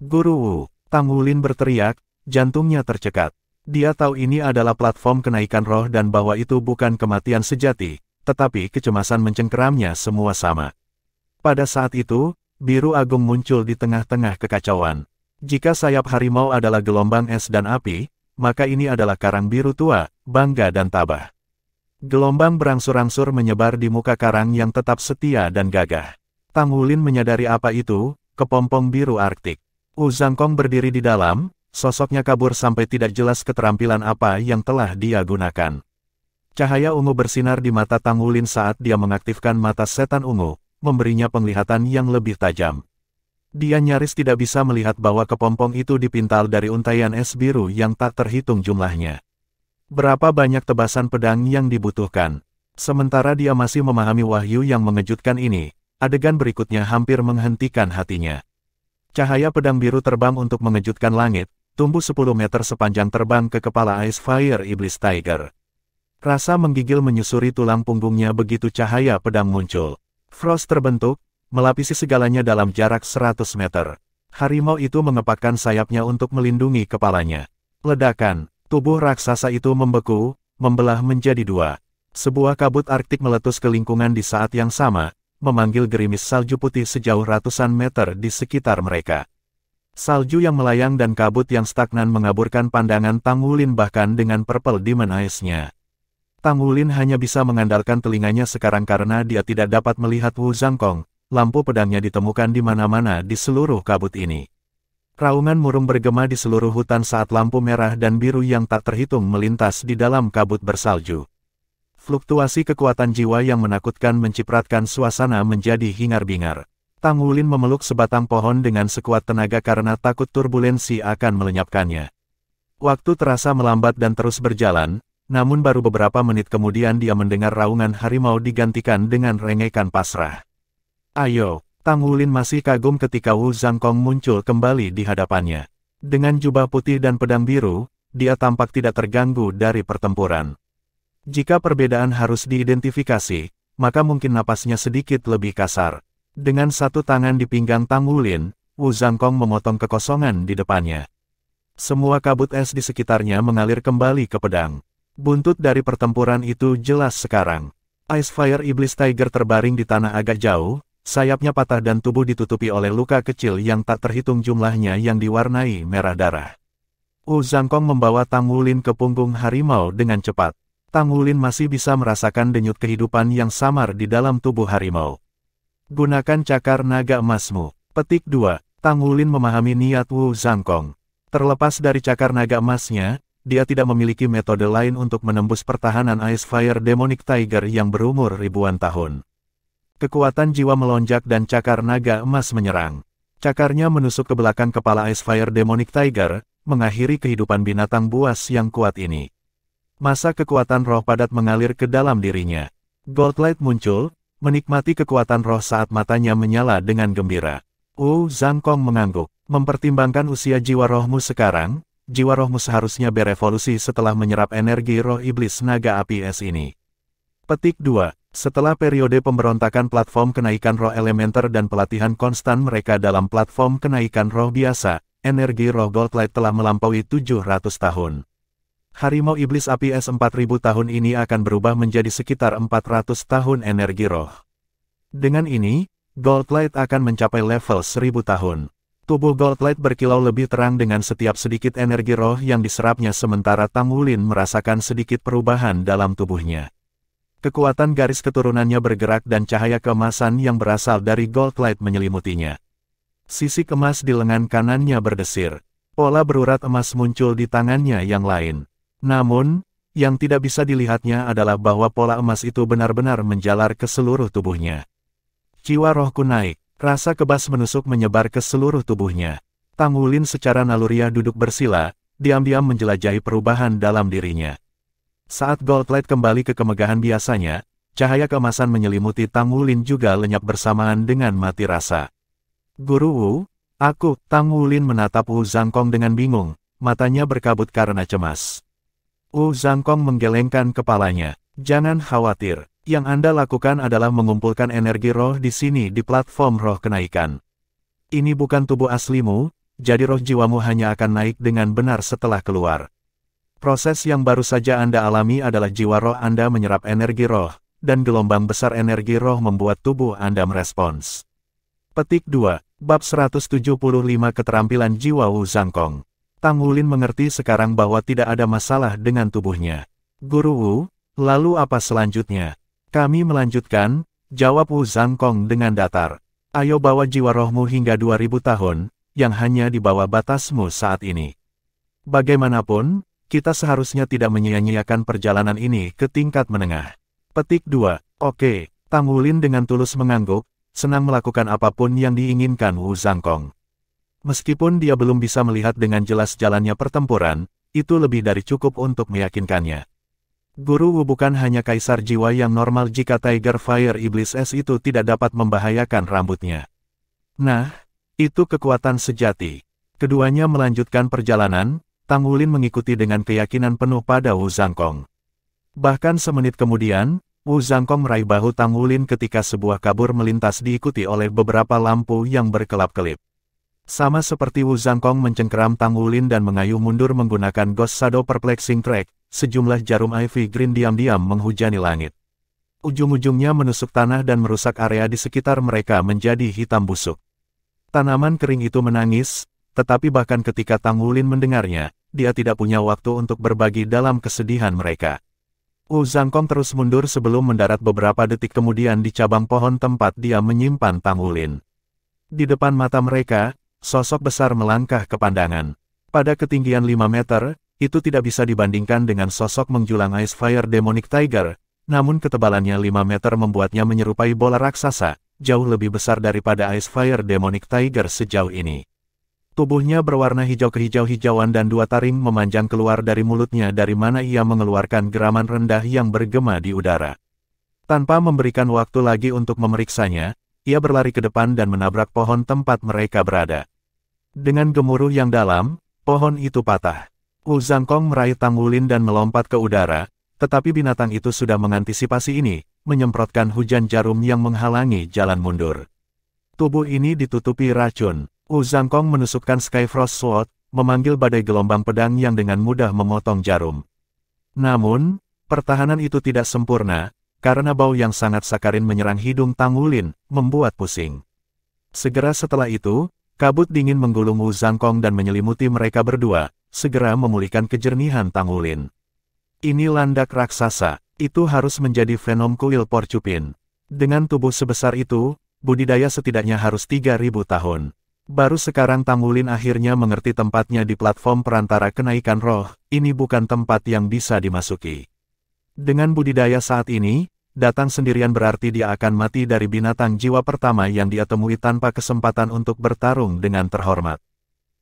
Guru Wu, Tang Wulin berteriak, jantungnya tercekat. Dia tahu ini adalah platform kenaikan roh dan bahwa itu bukan kematian sejati, tetapi kecemasan mencengkeramnya semua sama. Pada saat itu, biru agung muncul di tengah-tengah kekacauan. Jika sayap harimau adalah gelombang es dan api, maka ini adalah karang biru tua, bangga dan tabah. Gelombang berangsur-angsur menyebar di muka karang yang tetap setia dan gagah. Tang Wulin menyadari apa itu, kepompong biru Arktik. Wu Zhangkong berdiri di dalam, sosoknya kabur sampai tidak jelas keterampilan apa yang telah dia gunakan. Cahaya ungu bersinar di mata Tang Wulin saat dia mengaktifkan mata setan ungu, memberinya penglihatan yang lebih tajam. Dia nyaris tidak bisa melihat bahwa kepompong itu dipintal dari untaian es biru yang tak terhitung jumlahnya. Berapa banyak tebasan pedang yang dibutuhkan? Sementara dia masih memahami wahyu yang mengejutkan ini, adegan berikutnya hampir menghentikan hatinya. Cahaya pedang biru terbang untuk mengejutkan langit, tumbuh 10 meter sepanjang terbang ke kepala Ice Fire Iblis Tiger. Rasa menggigil menyusuri tulang punggungnya begitu cahaya pedang muncul. Frost terbentuk, melapisi segalanya dalam jarak 100 meter. Harimau itu mengepakkan sayapnya untuk melindungi kepalanya. Ledakan, tubuh raksasa itu membeku, membelah menjadi dua. Sebuah kabut Arktik meletus ke lingkungan di saat yang sama, memanggil gerimis salju putih sejauh ratusan meter di sekitar mereka. Salju yang melayang dan kabut yang stagnan mengaburkan pandangan Tang Wulin bahkan dengan Purple Demon Eyes-nya. Tang Wulin hanya bisa mengandalkan telinganya sekarang karena dia tidak dapat melihat Wu Zhangkong. Lampu pedangnya ditemukan di mana-mana di seluruh kabut ini. Raungan murung bergema di seluruh hutan saat lampu merah dan biru yang tak terhitung melintas di dalam kabut bersalju. Fluktuasi kekuatan jiwa yang menakutkan mencipratkan suasana menjadi hingar-bingar. Tang Wulin memeluk sebatang pohon dengan sekuat tenaga karena takut turbulensi akan melenyapkannya. Waktu terasa melambat dan terus berjalan, namun baru beberapa menit kemudian dia mendengar raungan harimau digantikan dengan rengekan pasrah. Ayo, Tang Wulin masih kagum ketika Wu Zhangkong muncul kembali di hadapannya. Dengan jubah putih dan pedang biru, dia tampak tidak terganggu dari pertempuran. Jika perbedaan harus diidentifikasi, maka mungkin napasnya sedikit lebih kasar. Dengan satu tangan di pinggang Tang Wulin, Wu Zhangkong memotong kekosongan di depannya. Semua kabut es di sekitarnya mengalir kembali ke pedang. Buntut dari pertempuran itu jelas sekarang. Ice Fire Iblis Tiger terbaring di tanah agak jauh, sayapnya patah dan tubuh ditutupi oleh luka kecil yang tak terhitung jumlahnya yang diwarnai merah darah. Wu Zhangkong membawa Tang Wulin ke punggung harimau dengan cepat. Tang Wulin masih bisa merasakan denyut kehidupan yang samar di dalam tubuh harimau. Gunakan cakar naga emasmu. Petik 2. Tang Wulin memahami niat Wu Zhangkong. Terlepas dari cakar naga emasnya, dia tidak memiliki metode lain untuk menembus pertahanan Ice Fire Demonic Tiger yang berumur ribuan tahun. Kekuatan jiwa melonjak dan cakar naga emas menyerang. Cakarnya menusuk ke belakang kepala Ice Fire Demonic Tiger, mengakhiri kehidupan binatang buas yang kuat ini. Masa kekuatan roh padat mengalir ke dalam dirinya. Gold Light muncul, menikmati kekuatan roh saat matanya menyala dengan gembira. Wu Zhangkong mengangguk. Mempertimbangkan usia jiwa rohmu sekarang, jiwa rohmu seharusnya berevolusi setelah menyerap energi roh iblis naga api es ini. Petik 2. Setelah periode pemberontakan platform kenaikan roh elementer dan pelatihan konstan mereka dalam platform kenaikan roh biasa, energi roh Gold Light telah melampaui 700 tahun. Harimau iblis api es 4000 tahun ini akan berubah menjadi sekitar 400 tahun energi roh. Dengan ini, Gold Light akan mencapai level 1000 tahun. Tubuh Gold Light berkilau lebih terang dengan setiap sedikit energi roh yang diserapnya sementara Tang Wulin merasakan sedikit perubahan dalam tubuhnya. Kekuatan garis keturunannya bergerak dan cahaya keemasan yang berasal dari Gold Light menyelimutinya. Sisik emas di lengan kanannya berdesir. Pola berurat emas muncul di tangannya yang lain. Namun, yang tidak bisa dilihatnya adalah bahwa pola emas itu benar-benar menjalar ke seluruh tubuhnya. Jiwa rohku naik, rasa kebas menusuk menyebar ke seluruh tubuhnya. Tang Wulin secara naluriah duduk bersila, diam-diam menjelajahi perubahan dalam dirinya. Saat Gold Light kembali ke kemegahan biasanya, cahaya keemasan menyelimuti Tang Wulin juga lenyap bersamaan dengan mati rasa. Guru Wu, aku, Tang Wulin menatap Wu Zhangkong dengan bingung, matanya berkabut karena cemas. Wu Zhangkong menggelengkan kepalanya. Jangan khawatir, yang Anda lakukan adalah mengumpulkan energi roh di sini di platform roh kenaikan. Ini bukan tubuh aslimu, jadi roh jiwamu hanya akan naik dengan benar setelah keluar. Proses yang baru saja Anda alami adalah jiwa roh Anda menyerap energi roh, dan gelombang besar energi roh membuat tubuh Anda merespons. Petik 2, Bab 175 Keterampilan Jiwa Wu Zhangkong. Tang Wulin mengerti sekarang bahwa tidak ada masalah dengan tubuhnya. Guru Wu, lalu apa selanjutnya? Kami melanjutkan, jawab Wu Zhangkong dengan datar. Ayo bawa jiwa rohmu hingga 2000 tahun, yang hanya di bawah batasmu saat ini. Bagaimanapun, kita seharusnya tidak menyia-nyiakan perjalanan ini ke tingkat menengah. Petik 2, oke, Tang Wulin dengan tulus mengangguk, senang melakukan apapun yang diinginkan Wu Zhangkong. Meskipun dia belum bisa melihat dengan jelas jalannya pertempuran, itu lebih dari cukup untuk meyakinkannya. Guru Wu bukan hanya kaisar jiwa yang normal jika Tiger Fire Iblis Es itu tidak dapat membahayakan rambutnya. Nah, itu kekuatan sejati. Keduanya melanjutkan perjalanan, Tang Wulin mengikuti dengan keyakinan penuh pada Wu Zhangkong. Bahkan semenit kemudian, Wu Zhangkong meraih bahu Tang Wulin ketika sebuah kabur melintas diikuti oleh beberapa lampu yang berkelap-kelip. Sama seperti Wu Zhangkong mencengkeram Tang Wulin dan mengayuh mundur menggunakan Ghost Shadow Perplexing Track, sejumlah jarum Ivy Green diam-diam menghujani langit. Ujung-ujungnya menusuk tanah dan merusak area di sekitar mereka menjadi hitam busuk. Tanaman kering itu menangis, tetapi bahkan ketika Tang Wulin mendengarnya, dia tidak punya waktu untuk berbagi dalam kesedihan mereka. Wu Zhangkong terus mundur sebelum mendarat beberapa detik kemudian di cabang pohon tempat dia menyimpan Tang Wulin. Di depan mata mereka, sosok besar melangkah ke pandangan. Pada ketinggian 5 meter, itu tidak bisa dibandingkan dengan sosok menjulang Ice Fire Demonic Tiger, namun ketebalannya 5 meter membuatnya menyerupai bola raksasa, jauh lebih besar daripada Ice Fire Demonic Tiger sejauh ini. Tubuhnya berwarna hijau kehijau-hijauan dan 2 taring memanjang keluar dari mulutnya dari mana ia mengeluarkan geraman rendah yang bergema di udara. Tanpa memberikan waktu lagi untuk memeriksanya, ia berlari ke depan dan menabrak pohon tempat mereka berada. Dengan gemuruh yang dalam, pohon itu patah. Wu Zhangkong meraih Tang Wulin dan melompat ke udara, tetapi binatang itu sudah mengantisipasi ini, menyemprotkan hujan jarum yang menghalangi jalan mundur. Tubuh ini ditutupi racun. Wu Zhangkong menusukkan Skyfrost Sword, memanggil badai gelombang pedang yang dengan mudah memotong jarum. Namun, pertahanan itu tidak sempurna, karena bau yang sangat sakarin menyerang hidung Tang Wulin, membuat pusing. Segera setelah itu, kabut dingin menggulung Wu Zhangkong dan menyelimuti mereka berdua, segera memulihkan kejernihan Tang Wulin. Ini landak raksasa, itu harus menjadi Venom Kuil Porcupine. Dengan tubuh sebesar itu, budidaya setidaknya harus 3000 tahun. Baru sekarang Tang Wulin akhirnya mengerti tempatnya di platform perantara kenaikan roh, ini bukan tempat yang bisa dimasuki. Dengan budidaya saat ini, datang sendirian berarti dia akan mati dari binatang jiwa pertama yang dia temui tanpa kesempatan untuk bertarung dengan terhormat.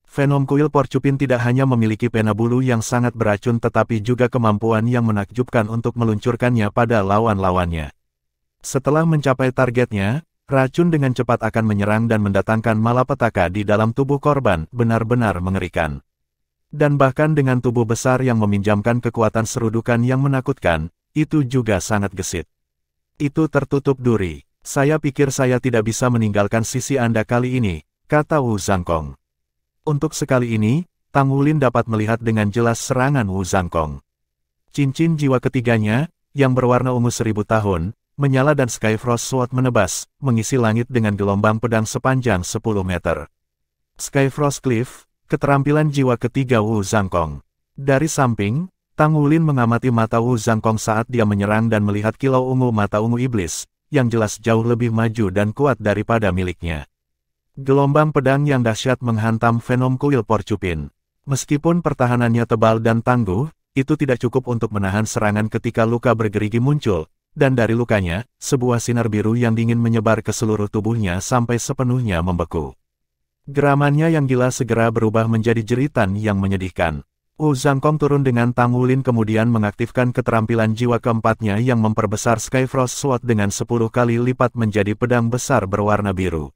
Venom Kuil Porcupine tidak hanya memiliki pena bulu yang sangat beracun tetapi juga kemampuan yang menakjubkan untuk meluncurkannya pada lawan-lawannya. Setelah mencapai targetnya, racun dengan cepat akan menyerang dan mendatangkan malapetaka di dalam tubuh korban, benar-benar mengerikan. Dan bahkan dengan tubuh besar yang meminjamkan kekuatan serudukan yang menakutkan, itu juga sangat gesit. Itu tertutup duri. Saya pikir saya tidak bisa meninggalkan sisi Anda kali ini, kata Wu Zhangkong. Untuk sekali ini, Tang Wulin dapat melihat dengan jelas serangan Wu Zhangkong. Cincin jiwa ketiganya, yang berwarna ungu 1000 tahun, menyala dan Skyfrost Sword menebas, mengisi langit dengan gelombang pedang sepanjang 10 meter. Skyfrost Cliff, keterampilan jiwa ketiga Wu Zhangkong. Dari samping, Tang Wulin mengamati mata Wu Zhangkong saat dia menyerang dan melihat kilau ungu mata ungu iblis, yang jelas jauh lebih maju dan kuat daripada miliknya. Gelombang pedang yang dahsyat menghantam Venom Kuil Porcupine. Meskipun pertahanannya tebal dan tangguh, itu tidak cukup untuk menahan serangan ketika luka bergerigi muncul. Dan dari lukanya, sebuah sinar biru yang dingin menyebar ke seluruh tubuhnya sampai sepenuhnya membeku. Geramannya yang gila segera berubah menjadi jeritan yang menyedihkan. Wu Zhangkong turun dengan Tang Wulin kemudian mengaktifkan keterampilan jiwa keempatnya yang memperbesar Skyfrost Sword dengan 10 kali lipat menjadi pedang besar berwarna biru.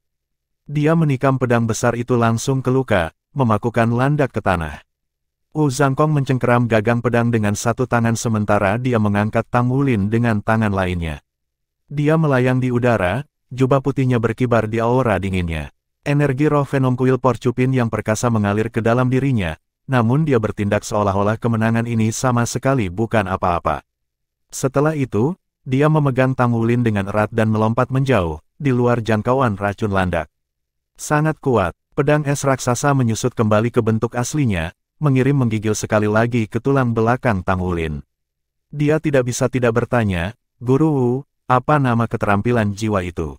Dia menikam pedang besar itu langsung ke luka, memakukan landak ke tanah. Wu Zhangkong mencengkeram gagang pedang dengan satu tangan sementara dia mengangkat Tang Wulin dengan tangan lainnya. Dia melayang di udara, jubah putihnya berkibar di aura dinginnya. Energi roh Venom Kuil Porcupine yang perkasa mengalir ke dalam dirinya, namun dia bertindak seolah-olah kemenangan ini sama sekali bukan apa-apa. Setelah itu, dia memegang Tang Wulin dengan erat dan melompat menjauh, di luar jangkauan racun landak. Sangat kuat, pedang es raksasa menyusut kembali ke bentuk aslinya, mengirim menggigil sekali lagi ke tulang belakang Tang Wulin. Dia tidak bisa tidak bertanya, "Guru Wu, apa nama keterampilan jiwa itu?"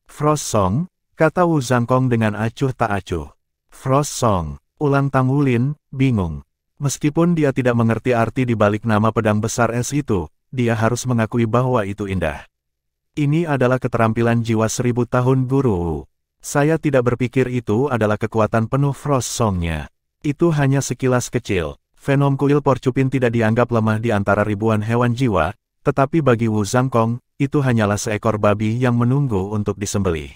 "Frost Song," kata Wu Zhangkong dengan acuh tak acuh. "Frost Song," ulang Tang Wulin, bingung. Meskipun dia tidak mengerti arti di balik nama pedang besar es itu, dia harus mengakui bahwa itu indah. "Ini adalah keterampilan jiwa 1000 tahun Guru Wu. Saya tidak berpikir itu adalah kekuatan penuh Frost Song-nya. Itu hanya sekilas kecil. Venom kuil porcupine tidak dianggap lemah di antara ribuan hewan jiwa, tetapi bagi Wu Zhangkong, itu hanyalah seekor babi yang menunggu untuk disembelih."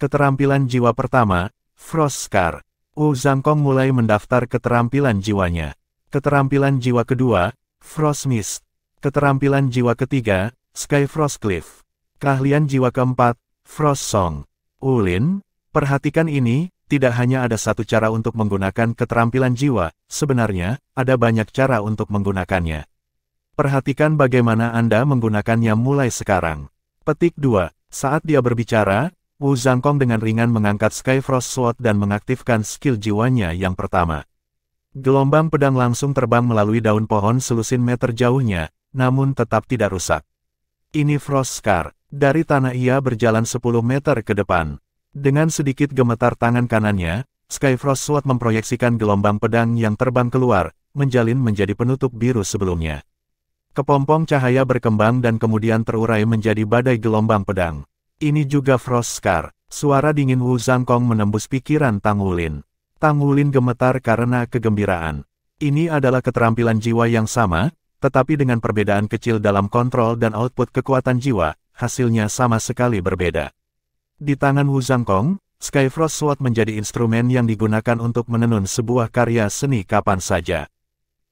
Keterampilan jiwa pertama, Frost Scar. Wu Zhangkong mulai mendaftar keterampilan jiwanya. Keterampilan jiwa kedua, Frost Mist. Keterampilan jiwa ketiga, Sky Frost Cliff. Keahlian jiwa keempat, Frost Song. "Wulin, perhatikan ini, tidak hanya ada satu cara untuk menggunakan keterampilan jiwa, sebenarnya, ada banyak cara untuk menggunakannya. Perhatikan bagaimana Anda menggunakannya mulai sekarang." Petik 2. Saat dia berbicara, Wu Zhangkong dengan ringan mengangkat Sky Frost Sword dan mengaktifkan skill jiwanya yang pertama. Gelombang pedang langsung terbang melalui daun pohon selusin meter jauhnya, namun tetap tidak rusak. Ini Frost Scar. Dari tanah ia berjalan 10 meter ke depan. Dengan sedikit gemetar tangan kanannya, Sky Frost Sword memproyeksikan gelombang pedang yang terbang keluar, menjalin menjadi penutup biru sebelumnya. Kepompong cahaya berkembang dan kemudian terurai menjadi badai gelombang pedang. Ini juga Frost Scar. Suara dingin Wu Zhangkong menembus pikiran Tang Wulin. Tang Wulin gemetar karena kegembiraan. Ini adalah keterampilan jiwa yang sama, tetapi dengan perbedaan kecil dalam kontrol dan output kekuatan jiwa, hasilnya sama sekali berbeda. Di tangan Wu Zhangkong, Sky Frost Sword menjadi instrumen yang digunakan untuk menenun sebuah karya seni kapan saja.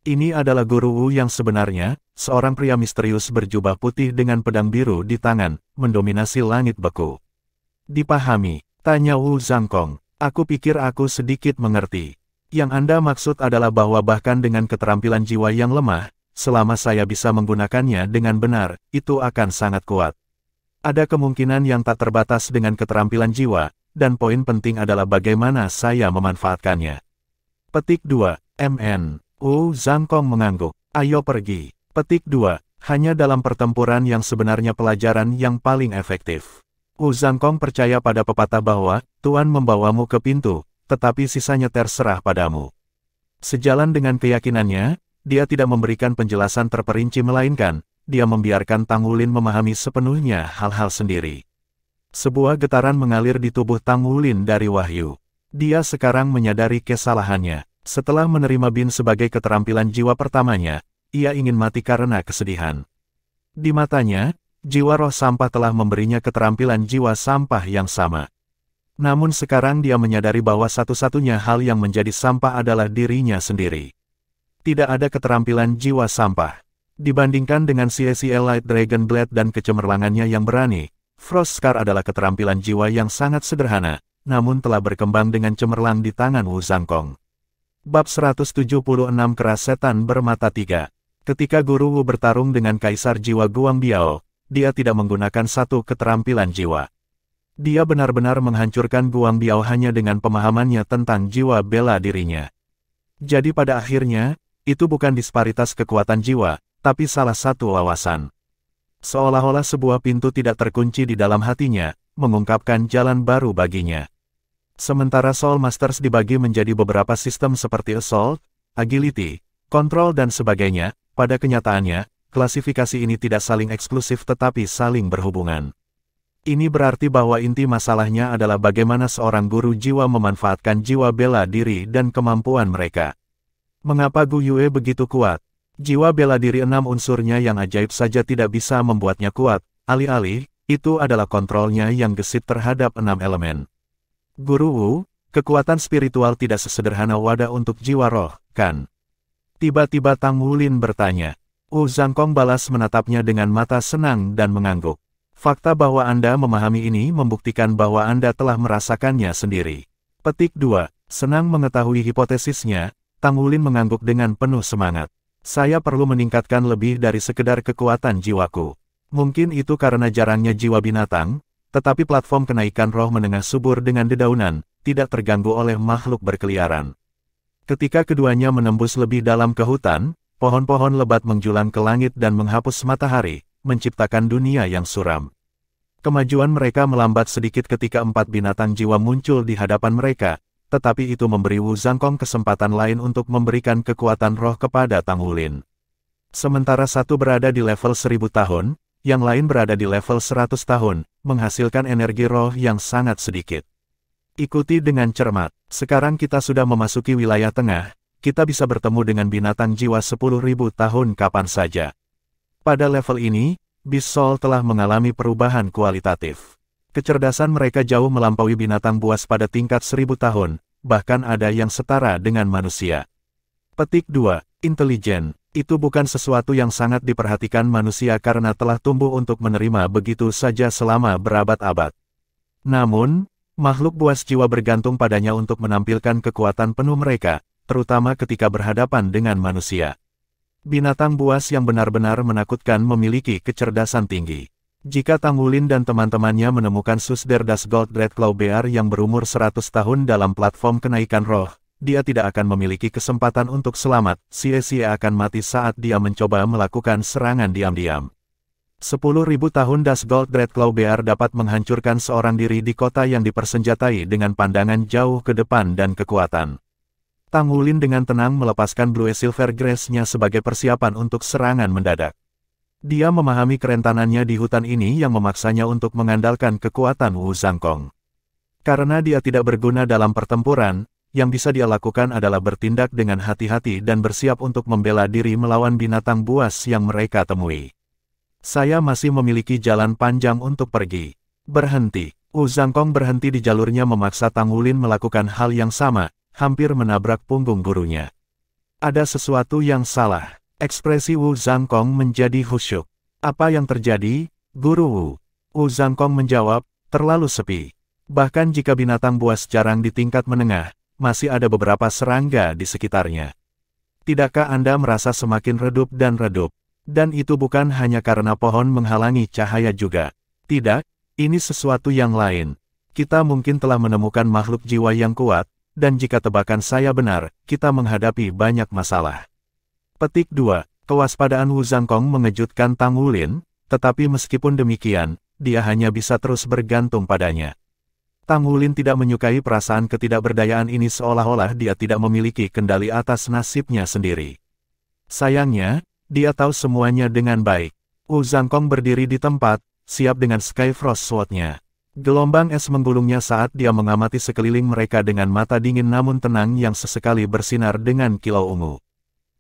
Ini adalah Guru Wu yang sebenarnya, seorang pria misterius berjubah putih dengan pedang biru di tangan, mendominasi langit beku. "Dipahami?" tanya Wu Zhangkong. "Aku pikir aku sedikit mengerti. Yang Anda maksud adalah bahwa bahkan dengan keterampilan jiwa yang lemah, selama saya bisa menggunakannya dengan benar, itu akan sangat kuat. Ada kemungkinan yang tak terbatas dengan keterampilan jiwa, dan poin penting adalah bagaimana saya memanfaatkannya." Petik 2. MN. Wu Zhangkong mengangguk. "Ayo pergi." Petik 2. Hanya dalam pertempuran yang sebenarnya pelajaran yang paling efektif. Wu Zhangkong percaya pada pepatah bahwa, Tuan membawamu ke pintu, tetapi sisanya terserah padamu. Sejalan dengan keyakinannya, dia tidak memberikan penjelasan terperinci melainkan, dia membiarkan Tang Wulin memahami sepenuhnya hal-hal sendiri. Sebuah getaran mengalir di tubuh Tang Wulin dari wahyu. Dia sekarang menyadari kesalahannya. Setelah menerima Bin sebagai keterampilan jiwa pertamanya, ia ingin mati karena kesedihan. Di matanya, jiwa roh sampah telah memberinya keterampilan jiwa sampah yang sama. Namun sekarang dia menyadari bahwa satu-satunya hal yang menjadi sampah adalah dirinya sendiri. Tidak ada keterampilan jiwa sampah. Dibandingkan dengan CSL Light Dragon Blade dan kecemerlangannya yang berani, Frost Scar adalah keterampilan jiwa yang sangat sederhana, namun telah berkembang dengan cemerlang di tangan Wu Zhangkong. Bab 176 Keras Setan Bermata 3. Ketika Guru Wu bertarung dengan Kaisar Jiwa Guang Biao, dia tidak menggunakan satu keterampilan jiwa. Dia benar-benar menghancurkan Guang Biao hanya dengan pemahamannya tentang jiwa bela dirinya. Jadi pada akhirnya, itu bukan disparitas kekuatan jiwa, tapi salah satu wawasan. Seolah-olah sebuah pintu tidak terkunci di dalam hatinya, mengungkapkan jalan baru baginya. Sementara Soul Masters dibagi menjadi beberapa sistem seperti Assault, Agility, Control dan sebagainya, pada kenyataannya, klasifikasi ini tidak saling eksklusif tetapi saling berhubungan. Ini berarti bahwa inti masalahnya adalah bagaimana seorang guru jiwa memanfaatkan jiwa bela diri dan kemampuan mereka. Mengapa Gu Yue begitu kuat? Jiwa bela diri 6 unsurnya yang ajaib saja tidak bisa membuatnya kuat, alih-alih, itu adalah kontrolnya yang gesit terhadap 6 elemen. Guru Wu, kekuatan spiritual tidak sesederhana wadah untuk jiwa roh, kan? Tiba-tiba Tang Wulin bertanya. Wu Zhangkong balas menatapnya dengan mata senang dan mengangguk. Fakta bahwa Anda memahami ini membuktikan bahwa Anda telah merasakannya sendiri. Petik 2. Senang mengetahui hipotesisnya, Tang Wulin mengangguk dengan penuh semangat. Saya perlu meningkatkan lebih dari sekedar kekuatan jiwaku. Mungkin itu karena jarangnya jiwa binatang, tetapi platform kenaikan roh menengah subur dengan dedaunan, tidak terganggu oleh makhluk berkeliaran. Ketika keduanya menembus lebih dalam ke hutan, pohon-pohon lebat menjulang ke langit dan menghapus matahari, menciptakan dunia yang suram. Kemajuan mereka melambat sedikit ketika 4 binatang jiwa muncul di hadapan mereka, tetapi itu memberi Wu Zhangkong kesempatan lain untuk memberikan kekuatan roh kepada Tang Wulin. Sementara satu berada di level 1000 tahun, yang lain berada di level 100 tahun, menghasilkan energi roh yang sangat sedikit. Ikuti dengan cermat. Sekarang kita sudah memasuki wilayah tengah, kita bisa bertemu dengan binatang jiwa 10.000 tahun kapan saja. Pada level ini, Beast Soul telah mengalami perubahan kualitatif. Kecerdasan mereka jauh melampaui binatang buas pada tingkat 1000 tahun, bahkan ada yang setara dengan manusia. Petik 2. Intelijen. Itu bukan sesuatu yang sangat diperhatikan manusia karena telah tumbuh untuk menerima begitu saja selama berabad-abad. Namun, makhluk buas jiwa bergantung padanya untuk menampilkan kekuatan penuh mereka, terutama ketika berhadapan dengan manusia. Binatang buas yang benar-benar menakutkan memiliki kecerdasan tinggi. Jika Tang Wulin dan teman-temannya menemukan Susder Das Gold Red Claw Bear yang berumur 100 tahun dalam platform kenaikan roh, dia tidak akan memiliki kesempatan untuk selamat, sia-sia akan mati saat dia mencoba melakukan serangan diam-diam. 10.000 tahun Das Gold Red Claw Bear dapat menghancurkan seorang diri di kota yang dipersenjatai dengan pandangan jauh ke depan dan kekuatan. Tang Wulin dengan tenang melepaskan Blue Silver Grace-nya sebagai persiapan untuk serangan mendadak. Dia memahami kerentanannya di hutan ini yang memaksanya untuk mengandalkan kekuatan Wu Zhangkong. Karena dia tidak berguna dalam pertempuran, yang bisa dia lakukan adalah bertindak dengan hati-hati dan bersiap untuk membela diri melawan binatang buas yang mereka temui. Saya masih memiliki jalan panjang untuk pergi. Berhenti. Wu Zhangkong berhenti di jalurnya memaksa Tang Wulin melakukan hal yang sama, hampir menabrak punggung gurunya. Ada sesuatu yang salah. Ekspresi Wu Zhangkong menjadi khusyuk. Apa yang terjadi, Guru Wu? Wu Zhangkong menjawab, terlalu sepi. Bahkan jika binatang buas jarang di tingkat menengah, masih ada beberapa serangga di sekitarnya. Tidakkah Anda merasa semakin redup dan redup? Dan itu bukan hanya karena pohon menghalangi cahaya juga. Tidak, ini sesuatu yang lain. Kita mungkin telah menemukan makhluk jiwa yang kuat, dan jika tebakan saya benar, kita menghadapi banyak masalah. Petik 2. Kewaspadaan Wu Zhangkong mengejutkan Tang Wulin, tetapi meskipun demikian, dia hanya bisa terus bergantung padanya. Tang Wulin tidak menyukai perasaan ketidakberdayaan ini seolah-olah dia tidak memiliki kendali atas nasibnya sendiri. Sayangnya, dia tahu semuanya dengan baik. Wu Zhangkong berdiri di tempat, siap dengan Skyfrost Sword-nya. Gelombang es menggulungnya saat dia mengamati sekeliling mereka dengan mata dingin namun tenang yang sesekali bersinar dengan kilau ungu.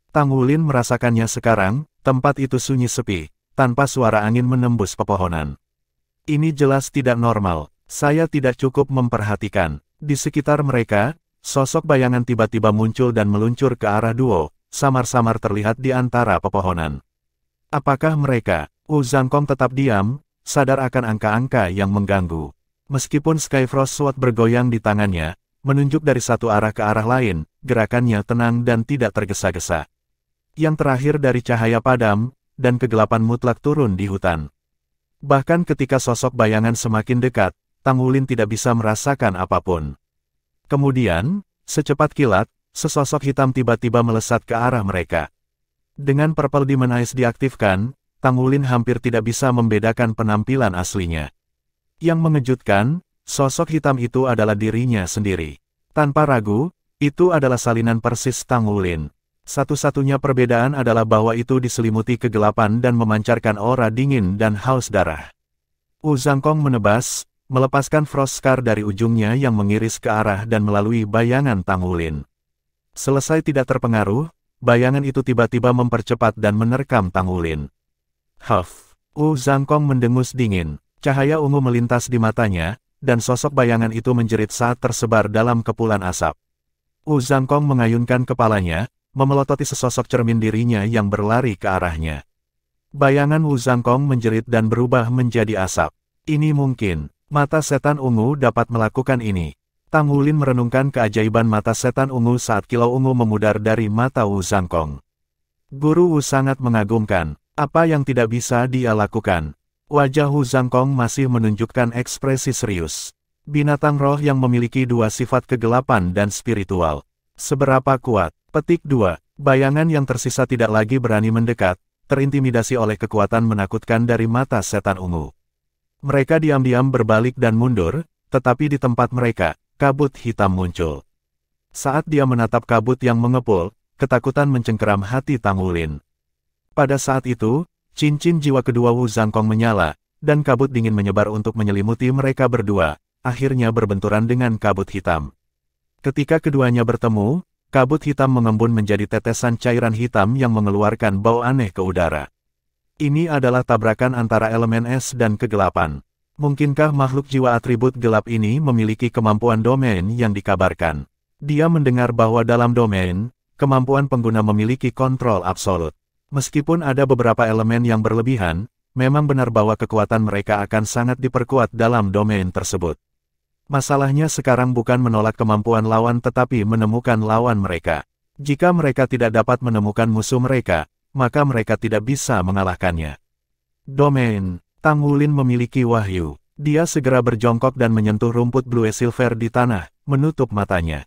Tang Wulin merasakannya sekarang, tempat itu sunyi sepi, tanpa suara angin menembus pepohonan. Ini jelas tidak normal, saya tidak cukup memperhatikan. Di sekitar mereka, sosok bayangan tiba-tiba muncul dan meluncur ke arah duo, samar-samar terlihat di antara pepohonan. Apakah mereka? Wu Zhangkong tetap diam, sadar akan angka-angka yang mengganggu. Meskipun Skyfrost Sword bergoyang di tangannya, menunjuk dari satu arah ke arah lain, gerakannya tenang dan tidak tergesa-gesa. Yang terakhir dari cahaya padam, dan kegelapan mutlak turun di hutan. Bahkan ketika sosok bayangan semakin dekat, Tang Wulin tidak bisa merasakan apapun. Kemudian, secepat kilat, sesosok hitam tiba-tiba melesat ke arah mereka. Dengan Purple Demon Eyes diaktifkan, Tang Wulin hampir tidak bisa membedakan penampilan aslinya. Yang mengejutkan, sosok hitam itu adalah dirinya sendiri. Tanpa ragu, itu adalah salinan persis Tang Wulin. Satu-satunya perbedaan adalah bahwa itu diselimuti kegelapan dan memancarkan aura dingin dan haus darah. Wu Zhangkong menebas, melepaskan Frost Scar dari ujungnya yang mengiris ke arah dan melalui bayangan Tang Wulin. Selesai tidak terpengaruh, bayangan itu tiba-tiba mempercepat dan menerkam Tang Wulin. Huff. Wu Zhangkong mendengus dingin. Cahaya ungu melintas di matanya, dan sosok bayangan itu menjerit saat tersebar dalam kepulan asap. Wu Zhangkong mengayunkan kepalanya, memelototi sesosok cermin dirinya yang berlari ke arahnya. Bayangan Wu Zhangkong menjerit dan berubah menjadi asap. Ini mungkin, mata setan ungu dapat melakukan ini. Tang Wulin merenungkan keajaiban mata setan ungu saat kilau ungu memudar dari mata Wu Zhangkong. Guru Wu sangat mengagumkan. Apa yang tidak bisa dia lakukan? Wajah Wu Zhangkong masih menunjukkan ekspresi serius. Binatang roh yang memiliki dua sifat kegelapan dan spiritual. Seberapa kuat? Petik 2. Bayangan yang tersisa tidak lagi berani mendekat, terintimidasi oleh kekuatan menakutkan dari mata setan ungu. Mereka diam-diam berbalik dan mundur, tetapi di tempat mereka, kabut hitam muncul. Saat dia menatap kabut yang mengepul, ketakutan mencengkeram hati Tang Wulin. Pada saat itu, cincin jiwa kedua Wu Zhangkong menyala, dan kabut dingin menyebar untuk menyelimuti mereka berdua, akhirnya berbenturan dengan kabut hitam. Ketika keduanya bertemu, kabut hitam mengembun menjadi tetesan cairan hitam yang mengeluarkan bau aneh ke udara. Ini adalah tabrakan antara elemen es dan kegelapan. Mungkinkah makhluk jiwa atribut gelap ini memiliki kemampuan domain yang dikabarkan? Dia mendengar bahwa dalam domain, kemampuan pengguna memiliki kontrol absolut. Meskipun ada beberapa elemen yang berlebihan, memang benar bahwa kekuatan mereka akan sangat diperkuat dalam domain tersebut. Masalahnya sekarang bukan menolak kemampuan lawan tetapi menemukan lawan mereka. Jika mereka tidak dapat menemukan musuh mereka, maka mereka tidak bisa mengalahkannya. Domain. Tang Wulin memiliki wahyu. Dia segera berjongkok dan menyentuh rumput blue silver di tanah, menutup matanya.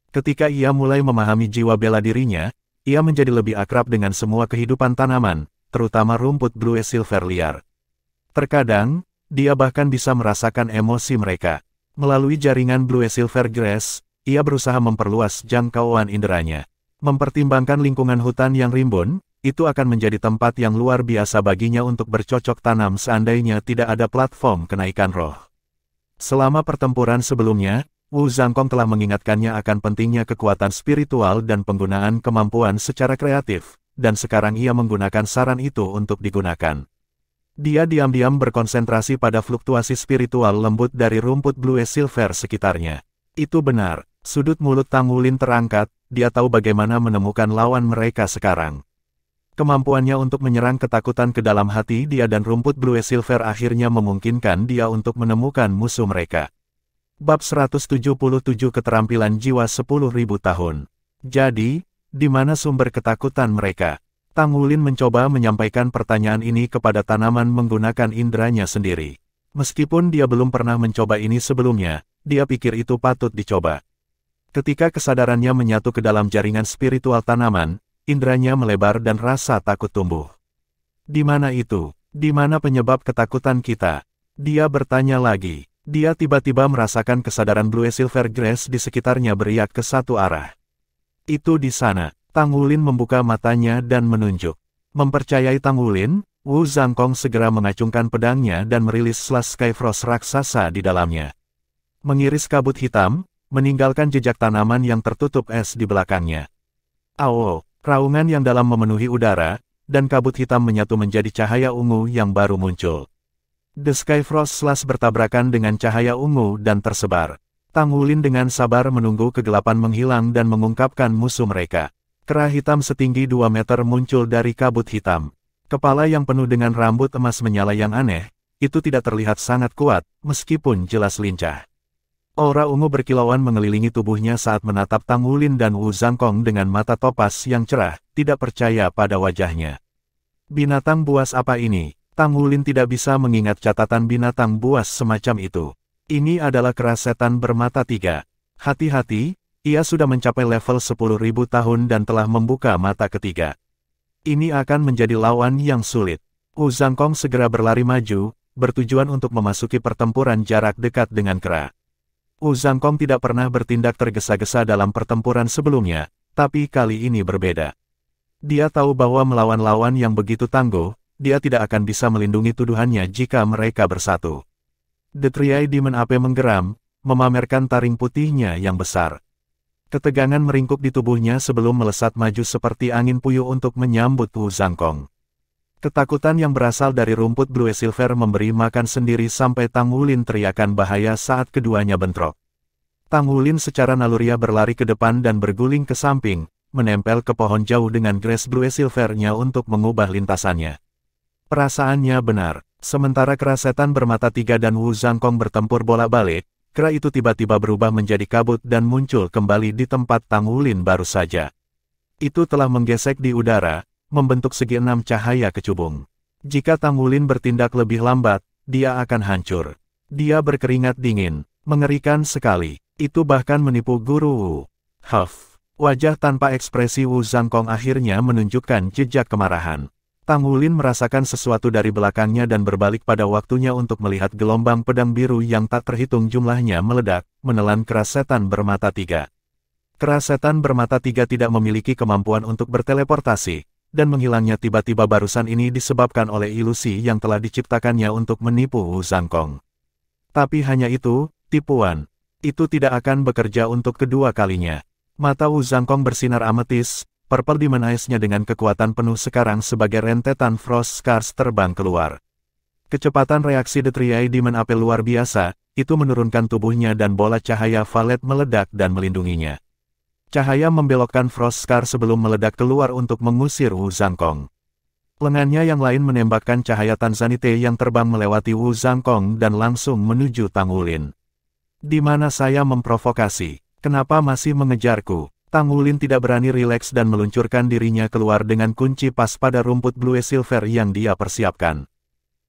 Ketika ia mulai memahami jiwa bela dirinya, ia menjadi lebih akrab dengan semua kehidupan tanaman, terutama rumput blue silver liar. Terkadang, dia bahkan bisa merasakan emosi mereka. Melalui jaringan blue silver grass, ia berusaha memperluas jangkauan inderanya. Mempertimbangkan lingkungan hutan yang rimbun, itu akan menjadi tempat yang luar biasa baginya untuk bercocok tanam seandainya tidak ada platform kenaikan roh. Selama pertempuran sebelumnya, Wu Zhangkong telah mengingatkannya akan pentingnya kekuatan spiritual dan penggunaan kemampuan secara kreatif, dan sekarang ia menggunakan saran itu untuk digunakan. Dia diam-diam berkonsentrasi pada fluktuasi spiritual lembut dari rumput blue silver sekitarnya. Itu benar, sudut mulut Tang Wulin terangkat, dia tahu bagaimana menemukan lawan mereka sekarang. Kemampuannya untuk menyerang ketakutan ke dalam hati dia dan rumput blue silver akhirnya memungkinkan dia untuk menemukan musuh mereka. Bab 177 Keterampilan Jiwa 10.000 tahun. Jadi, di mana sumber ketakutan mereka? Tang Wulin mencoba menyampaikan pertanyaan ini kepada tanaman menggunakan inderanya sendiri. Meskipun dia belum pernah mencoba ini sebelumnya, dia pikir itu patut dicoba. Ketika kesadarannya menyatu ke dalam jaringan spiritual tanaman, inderanya melebar dan rasa takut tumbuh. Di mana itu? Di mana penyebab ketakutan kita? Dia bertanya lagi. Dia tiba-tiba merasakan kesadaran blue silver grass di sekitarnya beriak ke satu arah. Itu di sana. Tang Wulin membuka matanya dan menunjuk. Mempercayai Tang Wulin, Wu Zhangkong segera mengacungkan pedangnya dan merilis Slash Skyfrost raksasa di dalamnya. Mengiris kabut hitam, meninggalkan jejak tanaman yang tertutup es di belakangnya. Ao, raungan yang dalam memenuhi udara, dan kabut hitam menyatu menjadi cahaya ungu yang baru muncul. The Skyfrost Slash bertabrakan dengan cahaya ungu dan tersebar. Tang Wulin dengan sabar menunggu kegelapan menghilang dan mengungkapkan musuh mereka. Kera hitam setinggi 2 meter muncul dari kabut hitam. Kepala yang penuh dengan rambut emas menyala yang aneh, itu tidak terlihat sangat kuat, meskipun jelas lincah. Aura ungu berkilauan mengelilingi tubuhnya saat menatap Tang Wulin dan Wu Zhangkong dengan mata topas yang cerah, tidak percaya pada wajahnya. Binatang buas apa ini? Tang Wulin tidak bisa mengingat catatan binatang buas semacam itu. Ini adalah kera setan bermata 3. Hati-hati. Ia sudah mencapai level 10.000 tahun dan telah membuka mata ketiga. Ini akan menjadi lawan yang sulit. Wu Zhangkong segera berlari maju, bertujuan untuk memasuki pertempuran jarak dekat dengan kera. Wu Zhangkong tidak pernah bertindak tergesa-gesa dalam pertempuran sebelumnya, tapi kali ini berbeda. Dia tahu bahwa melawan lawan yang begitu tangguh, dia tidak akan bisa melindungi tuduhannya jika mereka bersatu. The Three-Eyed Demon Ape menggeram, memamerkan taring putihnya yang besar. Ketegangan meringkuk di tubuhnya sebelum melesat maju seperti angin puyuh untuk menyambut Wu Zhangkong. Ketakutan yang berasal dari rumput blue silver memberi makan sendiri sampai Tang Wulin teriakan bahaya saat keduanya bentrok. Tang Wulin secara naluriah berlari ke depan dan berguling ke samping, menempel ke pohon jauh dengan grass blue silvernya untuk mengubah lintasannya. Perasaannya benar. Sementara kera setan bermata 3 dan Wu Zhangkong bertempur bolak-balik, kera itu tiba-tiba berubah menjadi kabut dan muncul kembali di tempat Tang Wulin baru saja. Itu telah menggesek di udara, membentuk segi 6 cahaya kecubung. Jika Tang Wulin bertindak lebih lambat, dia akan hancur. Dia berkeringat dingin, mengerikan sekali. Itu bahkan menipu Guru Wu. Huff. Wajah tanpa ekspresi Wu Zhangkong akhirnya menunjukkan jejak kemarahan. Tang Wulin merasakan sesuatu dari belakangnya dan berbalik pada waktunya untuk melihat gelombang pedang biru yang tak terhitung jumlahnya meledak, menelan kera setan bermata 3. Kera setan bermata 3 tidak memiliki kemampuan untuk berteleportasi, dan menghilangnya tiba-tiba barusan ini disebabkan oleh ilusi yang telah diciptakannya untuk menipu Wu Zhangkong. Tapi hanya itu, tipuan. Itu tidak akan bekerja untuk kedua kalinya. Mata Wu Zhangkong bersinar ametis, Purple Demon Eyes-nya dengan kekuatan penuh sekarang sebagai rentetan Frost Scars terbang keluar. Kecepatan reaksi The Three Demon Apple luar biasa, itu menurunkan tubuhnya dan bola cahaya Valet meledak dan melindunginya. Cahaya membelokkan Frost Scar sebelum meledak keluar untuk mengusir Wu Zhangkong. Lengannya yang lain menembakkan cahaya Tanzanite yang terbang melewati Wu Zhangkong dan langsung menuju Tang Wulin. Di mana saya memprovokasi? Kenapa masih mengejarku? Tang Wulin tidak berani rileks dan meluncurkan dirinya keluar dengan kunci pas pada rumput Blue Silver yang dia persiapkan.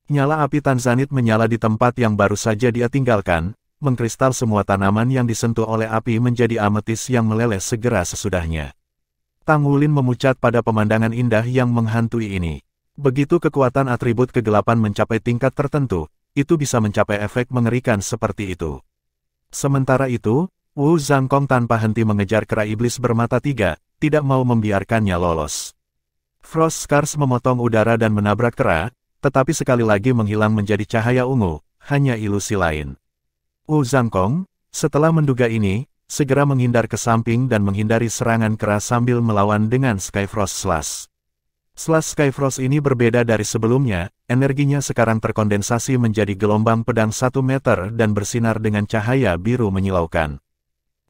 Nyala api Tanzanite menyala di tempat yang baru saja dia tinggalkan, mengkristal semua tanaman yang disentuh oleh api menjadi ametis yang meleleh segera sesudahnya. Tang Wulin memucat pada pemandangan indah yang menghantui ini. Begitu kekuatan atribut kegelapan mencapai tingkat tertentu, itu bisa mencapai efek mengerikan seperti itu. Sementara itu, Wu Zhangkong tanpa henti mengejar kera iblis bermata 3, tidak mau membiarkannya lolos. Frost Scars memotong udara dan menabrak kera, tetapi sekali lagi menghilang menjadi cahaya ungu, hanya ilusi lain. Wu Zhangkong, setelah menduga ini, segera menghindar ke samping dan menghindari serangan kera sambil melawan dengan Skyfrost Slash. Slash Skyfrost ini berbeda dari sebelumnya, energinya sekarang terkondensasi menjadi gelombang pedang 1 meter dan bersinar dengan cahaya biru menyilaukan.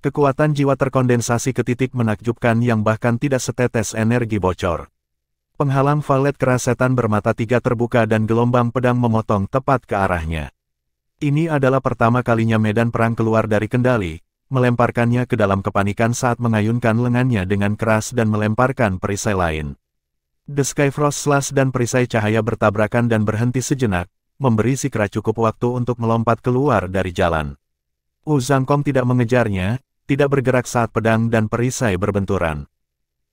Kekuatan jiwa terkondensasi ke titik menakjubkan yang bahkan tidak setetes energi bocor. Penghalang Valet kera setan bermata 3 terbuka dan gelombang pedang memotong tepat ke arahnya. Ini adalah pertama kalinya medan perang keluar dari kendali, melemparkannya ke dalam kepanikan saat mengayunkan lengannya dengan keras dan melemparkan perisai lain. The Skyfrost Slash dan perisai cahaya bertabrakan dan berhenti sejenak, memberi si kera cukup waktu untuk melompat keluar dari jalan. Wu Zhangkong tidak mengejarnya, tidak bergerak saat pedang dan perisai berbenturan.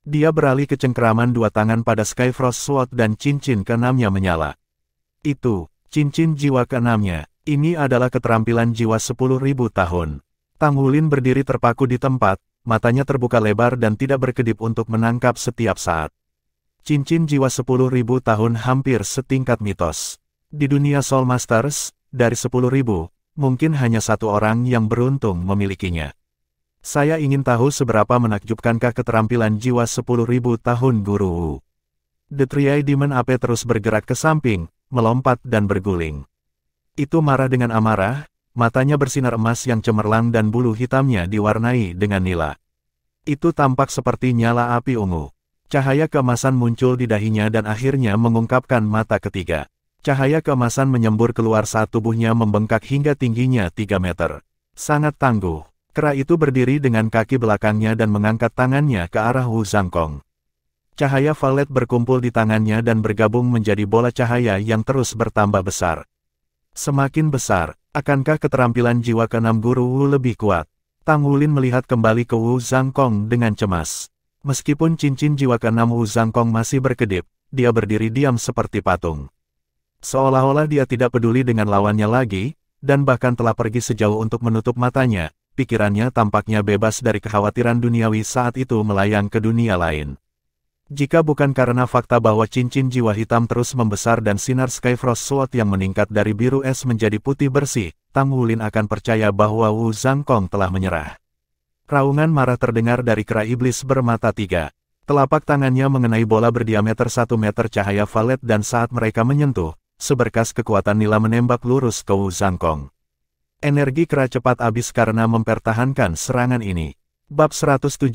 Dia beralih ke cengkeraman 2 tangan pada Skyfrost Sword dan cincin ke-6-nya menyala. Itu, cincin jiwa ke-6-nya. Ini adalah keterampilan jiwa 10.000 tahun. Tang Wulin berdiri terpaku di tempat, matanya terbuka lebar dan tidak berkedip untuk menangkap setiap saat. Cincin jiwa 10.000 tahun hampir setingkat mitos. Di dunia Soul Masters, dari 10.000, mungkin hanya 1 orang yang beruntung memilikinya. Saya ingin tahu seberapa menakjubkankah keterampilan jiwa 10.000 tahun Guru Wu. The Three Demon Ape terus bergerak ke samping, melompat dan berguling. Itu marah dengan amarah, matanya bersinar emas yang cemerlang dan bulu hitamnya diwarnai dengan nila. Itu tampak seperti nyala api ungu. Cahaya keemasan muncul di dahinya dan akhirnya mengungkapkan mata ketiga. Cahaya keemasan menyembur keluar saat tubuhnya membengkak hingga tingginya 3 meter. Sangat tangguh. Kera itu berdiri dengan kaki belakangnya dan mengangkat tangannya ke arah Wu Zhangkong. Cahaya Valet berkumpul di tangannya dan bergabung menjadi bola cahaya yang terus bertambah besar. Semakin besar, akankah keterampilan jiwa ke-6 Guru Wu lebih kuat? Tang Wulin melihat kembali ke Wu Zhangkong dengan cemas. Meskipun cincin jiwa ke-6 Wu Zhangkong masih berkedip, dia berdiri diam seperti patung. Seolah-olah dia tidak peduli dengan lawannya lagi, dan bahkan telah pergi sejauh untuk menutup matanya, pikirannya tampaknya bebas dari kekhawatiran duniawi saat itu melayang ke dunia lain. Jika bukan karena fakta bahwa cincin jiwa hitam terus membesar dan sinar Skyfrost Sword yang meningkat dari biru es menjadi putih bersih, Tang Wulin akan percaya bahwa Wu Zhangkong telah menyerah. Raungan marah terdengar dari kera iblis bermata 3. Telapak tangannya mengenai bola berdiameter 1 meter cahaya Valet dan saat mereka menyentuh, seberkas kekuatan nila menembak lurus ke Wu Zhangkong. Energi kera cepat habis karena mempertahankan serangan ini. Bab 178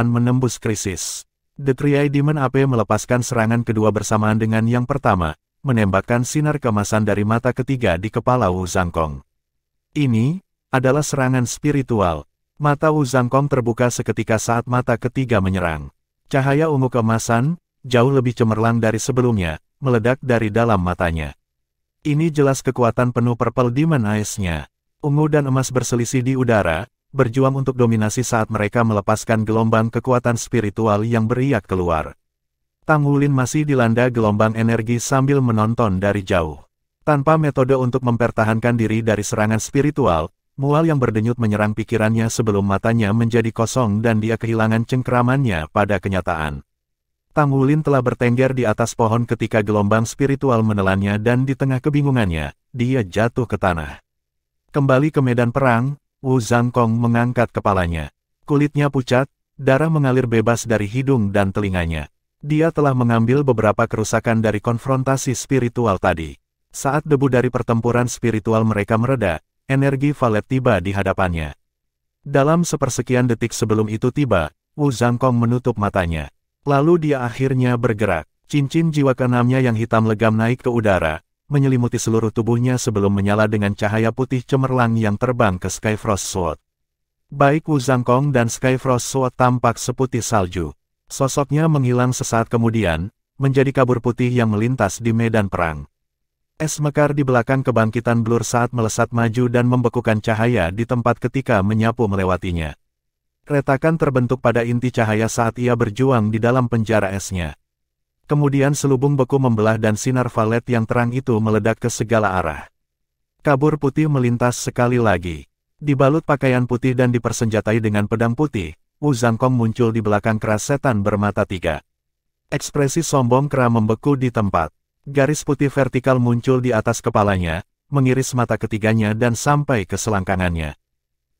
menembus krisis. The Three Demon Ape melepaskan serangan kedua bersamaan dengan yang pertama, menembakkan sinar keemasan dari mata ketiga di kepala Wu Zhangkong. Ini adalah serangan spiritual. Mata Wu Zhangkong terbuka seketika saat mata ketiga menyerang. Cahaya ungu keemasan, jauh lebih cemerlang dari sebelumnya, meledak dari dalam matanya. Ini jelas kekuatan penuh Purple Demon Eyes-nya. Ungu dan emas berselisih di udara, berjuang untuk dominasi saat mereka melepaskan gelombang kekuatan spiritual yang beriak keluar. Tang Wulin masih dilanda gelombang energi sambil menonton dari jauh. Tanpa metode untuk mempertahankan diri dari serangan spiritual, mual yang berdenyut menyerang pikirannya sebelum matanya menjadi kosong dan dia kehilangan cengkeramannya pada kenyataan. Tang Wulin telah bertengger di atas pohon ketika gelombang spiritual menelannya dan di tengah kebingungannya, dia jatuh ke tanah. Kembali ke medan perang, Wu Zhangkong mengangkat kepalanya. Kulitnya pucat, darah mengalir bebas dari hidung dan telinganya. Dia telah mengambil beberapa kerusakan dari konfrontasi spiritual tadi. Saat debu dari pertempuran spiritual mereka mereda, energi Valet tiba di hadapannya. Dalam sepersekian detik sebelum itu tiba, Wu Zhangkong menutup matanya. Lalu dia akhirnya bergerak. Cincin jiwa keenamnya yang hitam legam naik ke udara, menyelimuti seluruh tubuhnya sebelum menyala dengan cahaya putih cemerlang yang terbang ke Skyfrost Sword. Baik Wu Zhangkong dan Skyfrost Sword tampak seputih salju. Sosoknya menghilang sesaat kemudian, menjadi kabur putih yang melintas di medan perang. Es mekar di belakang kebangkitan blur saat melesat maju dan membekukan cahaya di tempat ketika menyapu melewatinya. Retakan terbentuk pada inti cahaya saat ia berjuang di dalam penjara esnya. Kemudian selubung beku membelah dan sinar valet yang terang itu meledak ke segala arah. Kabur putih melintas sekali lagi. Dibalut pakaian putih dan dipersenjatai dengan pedang putih, Wu Zhangkong muncul di belakang keras setan bermata tiga. Ekspresi sombong kera membeku di tempat. Garis putih vertikal muncul di atas kepalanya, mengiris mata ketiganya dan sampai ke selangkangannya.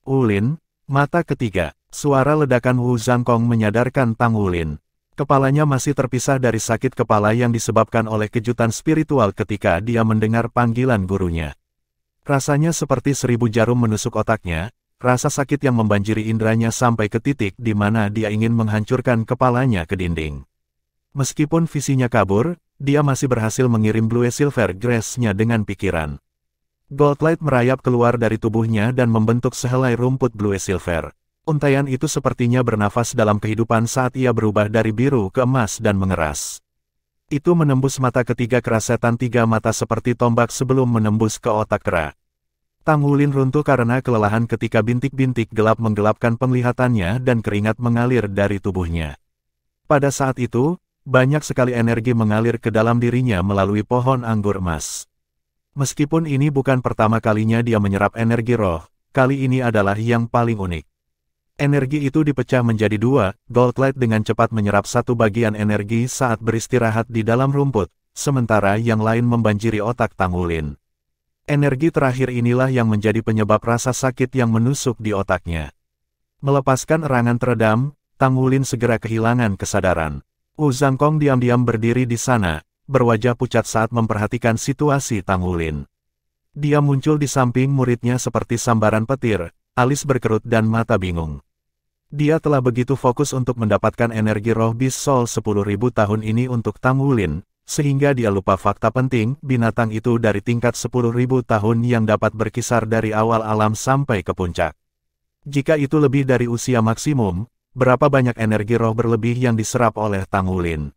Wulin, mata ketiga. Suara ledakan Wu Zhangkong menyadarkan Tang Wulin. Kepalanya masih terpisah dari sakit kepala yang disebabkan oleh kejutan spiritual ketika dia mendengar panggilan gurunya. Rasanya seperti 1000 jarum menusuk otaknya, rasa sakit yang membanjiri indranya sampai ke titik di mana dia ingin menghancurkan kepalanya ke dinding. Meskipun visinya kabur, dia masih berhasil mengirim Blue Silver Grace-nya dengan pikiran. Gold Light merayap keluar dari tubuhnya dan membentuk sehelai rumput Blue Silver. Untaian itu sepertinya bernafas dalam kehidupan saat ia berubah dari biru ke emas dan mengeras. Itu menembus mata ketiga keras setan tiga mata seperti tombak sebelum menembus ke otak kera. Tang Wulin runtuh karena kelelahan ketika bintik-bintik gelap menggelapkan penglihatannya dan keringat mengalir dari tubuhnya. Pada saat itu, banyak sekali energi mengalir ke dalam dirinya melalui pohon anggur emas. Meskipun ini bukan pertama kalinya dia menyerap energi roh, kali ini adalah yang paling unik. Energi itu dipecah menjadi dua, Gold Light dengan cepat menyerap satu bagian energi saat beristirahat di dalam rumput, sementara yang lain membanjiri otak Tang Wulin. Energi terakhir inilah yang menjadi penyebab rasa sakit yang menusuk di otaknya. Melepaskan erangan teredam, Tang Wulin segera kehilangan kesadaran. Wu Zhangkong diam-diam berdiri di sana, berwajah pucat saat memperhatikan situasi Tang Wulin. Dia muncul di samping muridnya seperti sambaran petir, alis berkerut dan mata bingung. Dia telah begitu fokus untuk mendapatkan energi roh Beast Soul 10.000 tahun ini untuk Tang Wulin, sehingga dia lupa fakta penting, binatang itu dari tingkat 10.000 tahun yang dapat berkisar dari awal alam sampai ke puncak. Jika itu lebih dari usia maksimum, berapa banyak energi roh berlebih yang diserap oleh Tang Wulin?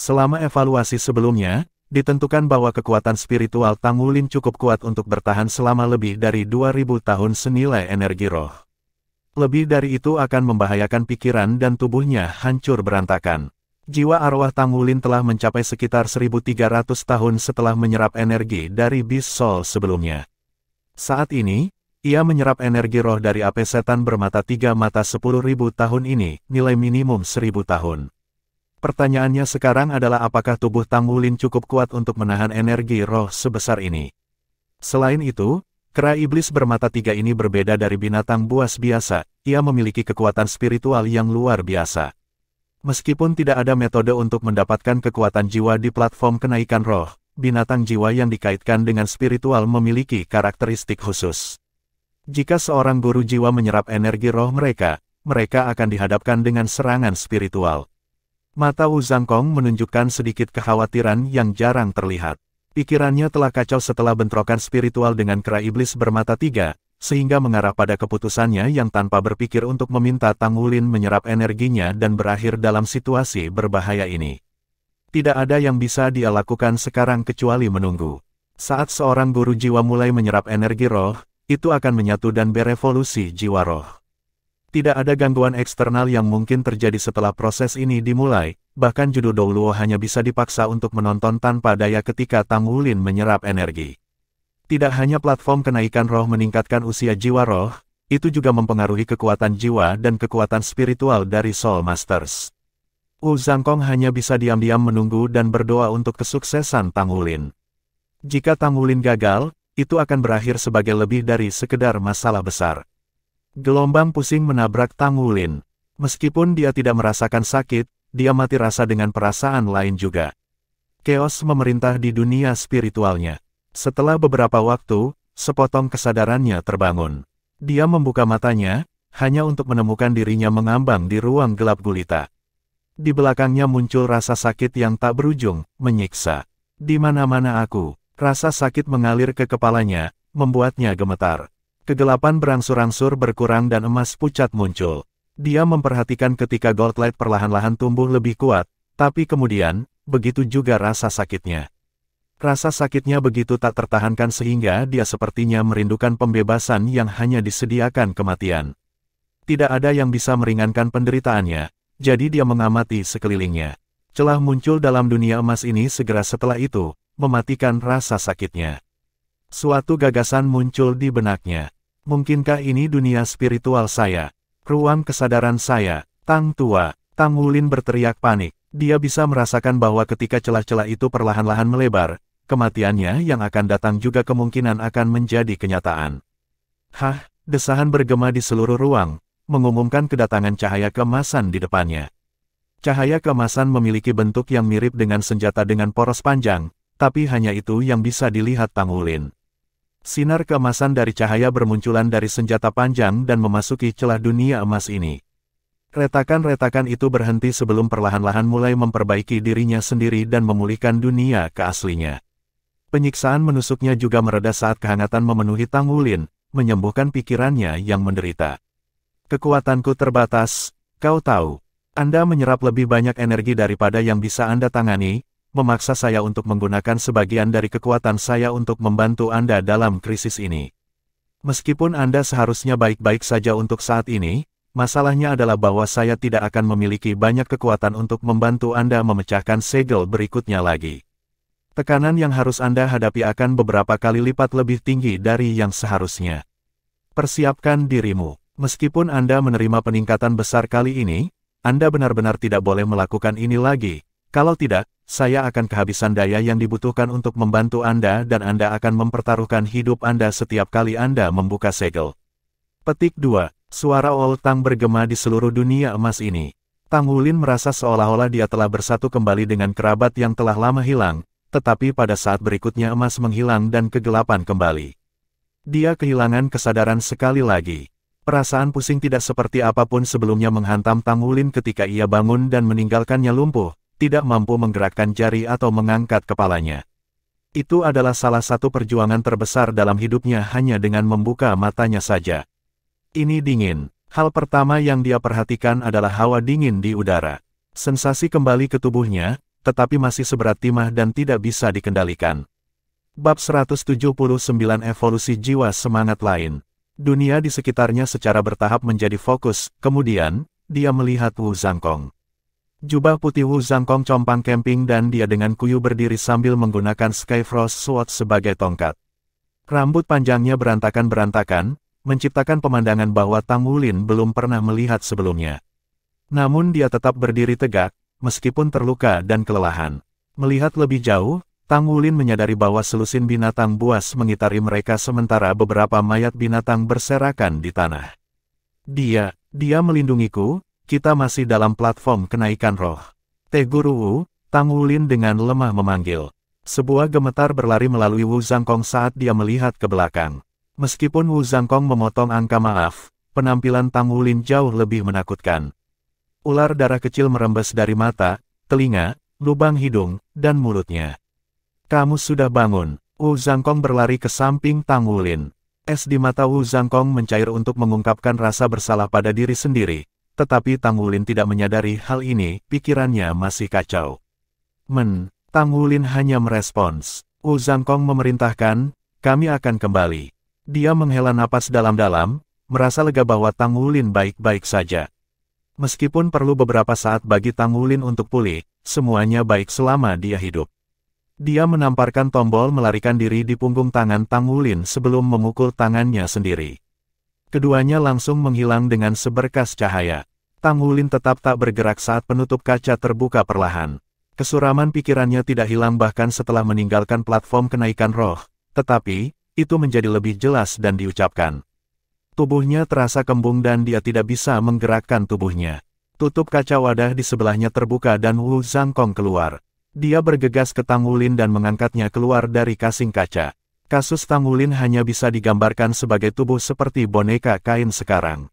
Selama evaluasi sebelumnya, ditentukan bahwa kekuatan spiritual Tang Wulin cukup kuat untuk bertahan selama lebih dari 2000 tahun senilai energi roh. Lebih dari itu akan membahayakan pikiran dan tubuhnya hancur berantakan. Jiwa arwah Tang Wulin telah mencapai sekitar 1300 tahun setelah menyerap energi dari Beast Soul sebelumnya. Saat ini, ia menyerap energi roh dari api setan bermata tiga mata 10.000 tahun ini, nilai minimum 1000 tahun. Pertanyaannya sekarang adalah apakah tubuh Tang Wulin cukup kuat untuk menahan energi roh sebesar ini. Selain itu, kera iblis bermata tiga ini berbeda dari binatang buas biasa, ia memiliki kekuatan spiritual yang luar biasa. Meskipun tidak ada metode untuk mendapatkan kekuatan jiwa di platform kenaikan roh, binatang jiwa yang dikaitkan dengan spiritual memiliki karakteristik khusus. Jika seorang guru jiwa menyerap energi roh mereka, mereka akan dihadapkan dengan serangan spiritual. Mata Wu Zhangkong menunjukkan sedikit kekhawatiran yang jarang terlihat. Pikirannya telah kacau setelah bentrokan spiritual dengan kera iblis bermata tiga, sehingga mengarah pada keputusannya yang tanpa berpikir untuk meminta Tang Wulin menyerap energinya dan berakhir dalam situasi berbahaya ini. Tidak ada yang bisa dia lakukan sekarang kecuali menunggu. Saat seorang guru jiwa mulai menyerap energi roh, itu akan menyatu dan berevolusi jiwa roh. Tidak ada gangguan eksternal yang mungkin terjadi setelah proses ini dimulai, bahkan Judo Douluo hanya bisa dipaksa untuk menonton tanpa daya ketika Tang Wulin menyerap energi. Tidak hanya platform kenaikan roh meningkatkan usia jiwa roh, itu juga mempengaruhi kekuatan jiwa dan kekuatan spiritual dari Soul Masters. Wu Zhangkong hanya bisa diam-diam menunggu dan berdoa untuk kesuksesan Tang Wulin. Jika Tang Wulin gagal, itu akan berakhir sebagai lebih dari sekedar masalah besar. Gelombang pusing menabrak Tang Wulin. Meskipun dia tidak merasakan sakit, dia mati rasa dengan perasaan lain juga. Chaos memerintah di dunia spiritualnya. Setelah beberapa waktu, sepotong kesadarannya terbangun. Dia membuka matanya, hanya untuk menemukan dirinya mengambang di ruang gelap gulita. Di belakangnya muncul rasa sakit yang tak berujung, menyiksa. Di mana-mana aku, rasa sakit mengalir ke kepalanya, membuatnya gemetar. Kegelapan berangsur-angsur berkurang dan emas pucat muncul. Dia memperhatikan ketika gold light perlahan-lahan tumbuh lebih kuat, tapi kemudian, begitu juga rasa sakitnya. Rasa sakitnya begitu tak tertahankan sehingga dia sepertinya merindukan pembebasan yang hanya disediakan kematian. Tidak ada yang bisa meringankan penderitaannya. Jadi dia mengamati sekelilingnya. Celah muncul dalam dunia emas ini segera setelah itu, mematikan rasa sakitnya. Suatu gagasan muncul di benaknya. Mungkinkah ini dunia spiritual saya? Ruang kesadaran saya? Tang tua, Tang Wulin berteriak panik. Dia bisa merasakan bahwa ketika celah-celah itu perlahan-lahan melebar, kematiannya yang akan datang juga kemungkinan akan menjadi kenyataan. Hah, desahan bergema di seluruh ruang, mengumumkan kedatangan cahaya keemasan di depannya. Cahaya keemasan memiliki bentuk yang mirip dengan senjata dengan poros panjang, tapi hanya itu yang bisa dilihat Tang Wulin. Sinar keemasan dari cahaya bermunculan dari senjata panjang dan memasuki celah dunia emas ini. Retakan-retakan itu berhenti sebelum perlahan-lahan mulai memperbaiki dirinya sendiri dan memulihkan dunia ke aslinya. Penyiksaan menusuknya juga mereda saat kehangatan memenuhi Tang Wulin, menyembuhkan pikirannya yang menderita. Kekuatanku terbatas, kau tahu. Anda menyerap lebih banyak energi daripada yang bisa Anda tangani, memaksa saya untuk menggunakan sebagian dari kekuatan saya untuk membantu Anda dalam krisis ini. Meskipun Anda seharusnya baik-baik saja untuk saat ini, masalahnya adalah bahwa saya tidak akan memiliki banyak kekuatan untuk membantu Anda memecahkan segel berikutnya lagi. Tekanan yang harus Anda hadapi akan beberapa kali lipat lebih tinggi dari yang seharusnya. Persiapkan dirimu. Meskipun Anda menerima peningkatan besar kali ini, Anda benar-benar tidak boleh melakukan ini lagi. Kalau tidak, saya akan kehabisan daya yang dibutuhkan untuk membantu Anda dan Anda akan mempertaruhkan hidup Anda setiap kali Anda membuka segel. Petik 2. Suara Old Tang bergema di seluruh dunia emas ini. Tang Wulin merasa seolah-olah dia telah bersatu kembali dengan kerabat yang telah lama hilang, tetapi pada saat berikutnya emas menghilang dan kegelapan kembali. Dia kehilangan kesadaran sekali lagi. Perasaan pusing tidak seperti apapun sebelumnya menghantam Tang Wulin ketika ia bangun dan meninggalkannya lumpuh, tidak mampu menggerakkan jari atau mengangkat kepalanya. Itu adalah salah satu perjuangan terbesar dalam hidupnya hanya dengan membuka matanya saja. Ini dingin. Hal pertama yang dia perhatikan adalah hawa dingin di udara. Sensasi kembali ke tubuhnya, tetapi masih seberat timah dan tidak bisa dikendalikan. Bab 179 Evolusi Jiwa Semangat Lain. Dunia di sekitarnya secara bertahap menjadi fokus, kemudian, dia melihat Wu Zhangkong. Jubah putih Wu Zhangkong compang camping dan dia dengan kuyu berdiri sambil menggunakan Skyfrost Sword sebagai tongkat. Rambut panjangnya berantakan-berantakan, menciptakan pemandangan bahwa Tang Wulin belum pernah melihat sebelumnya. Namun dia tetap berdiri tegak, meskipun terluka dan kelelahan. Melihat lebih jauh, Tang Wulin menyadari bahwa selusin binatang buas mengitari mereka sementara beberapa mayat binatang berserakan di tanah. Dia melindungiku, kita masih dalam platform kenaikan roh. Teh Guru Wu, Tang Wulin dengan lemah memanggil. Sebuah gemetar berlari melalui Wu Zhangkong saat dia melihat ke belakang. Meskipun Wu Zhangkong memotong angka maaf, penampilan Tang Wulin jauh lebih menakutkan. Ular darah kecil merembes dari mata, telinga, lubang hidung, dan mulutnya. Kamu sudah bangun. Wu Zhangkong berlari ke samping Tang Wulin. Es di mata Wu Zhangkong mencair untuk mengungkapkan rasa bersalah pada diri sendiri, tetapi Tang Wulin tidak menyadari hal ini, pikirannya masih kacau. Tang Wulin hanya merespons. Wu Zhangkong memerintahkan, kami akan kembali. Dia menghela napas dalam-dalam, merasa lega bahwa Tang Wulin baik-baik saja. Meskipun perlu beberapa saat bagi Tang Wulin untuk pulih, semuanya baik selama dia hidup. Dia menamparkan tombol melarikan diri di punggung tangan Tang Wulin sebelum memukul tangannya sendiri. Keduanya langsung menghilang dengan seberkas cahaya. Tang Wulin tetap tak bergerak saat penutup kaca terbuka perlahan. Kesuraman pikirannya tidak hilang bahkan setelah meninggalkan platform kenaikan roh, tetapi, itu menjadi lebih jelas dan diucapkan. Tubuhnya terasa kembung dan dia tidak bisa menggerakkan tubuhnya. Tutup kaca wadah di sebelahnya terbuka dan Wu Zhangkong keluar. Dia bergegas ke Tang Wulin dan mengangkatnya keluar dari kasing kaca. Kasus Tang Wulin hanya bisa digambarkan sebagai tubuh seperti boneka kain sekarang.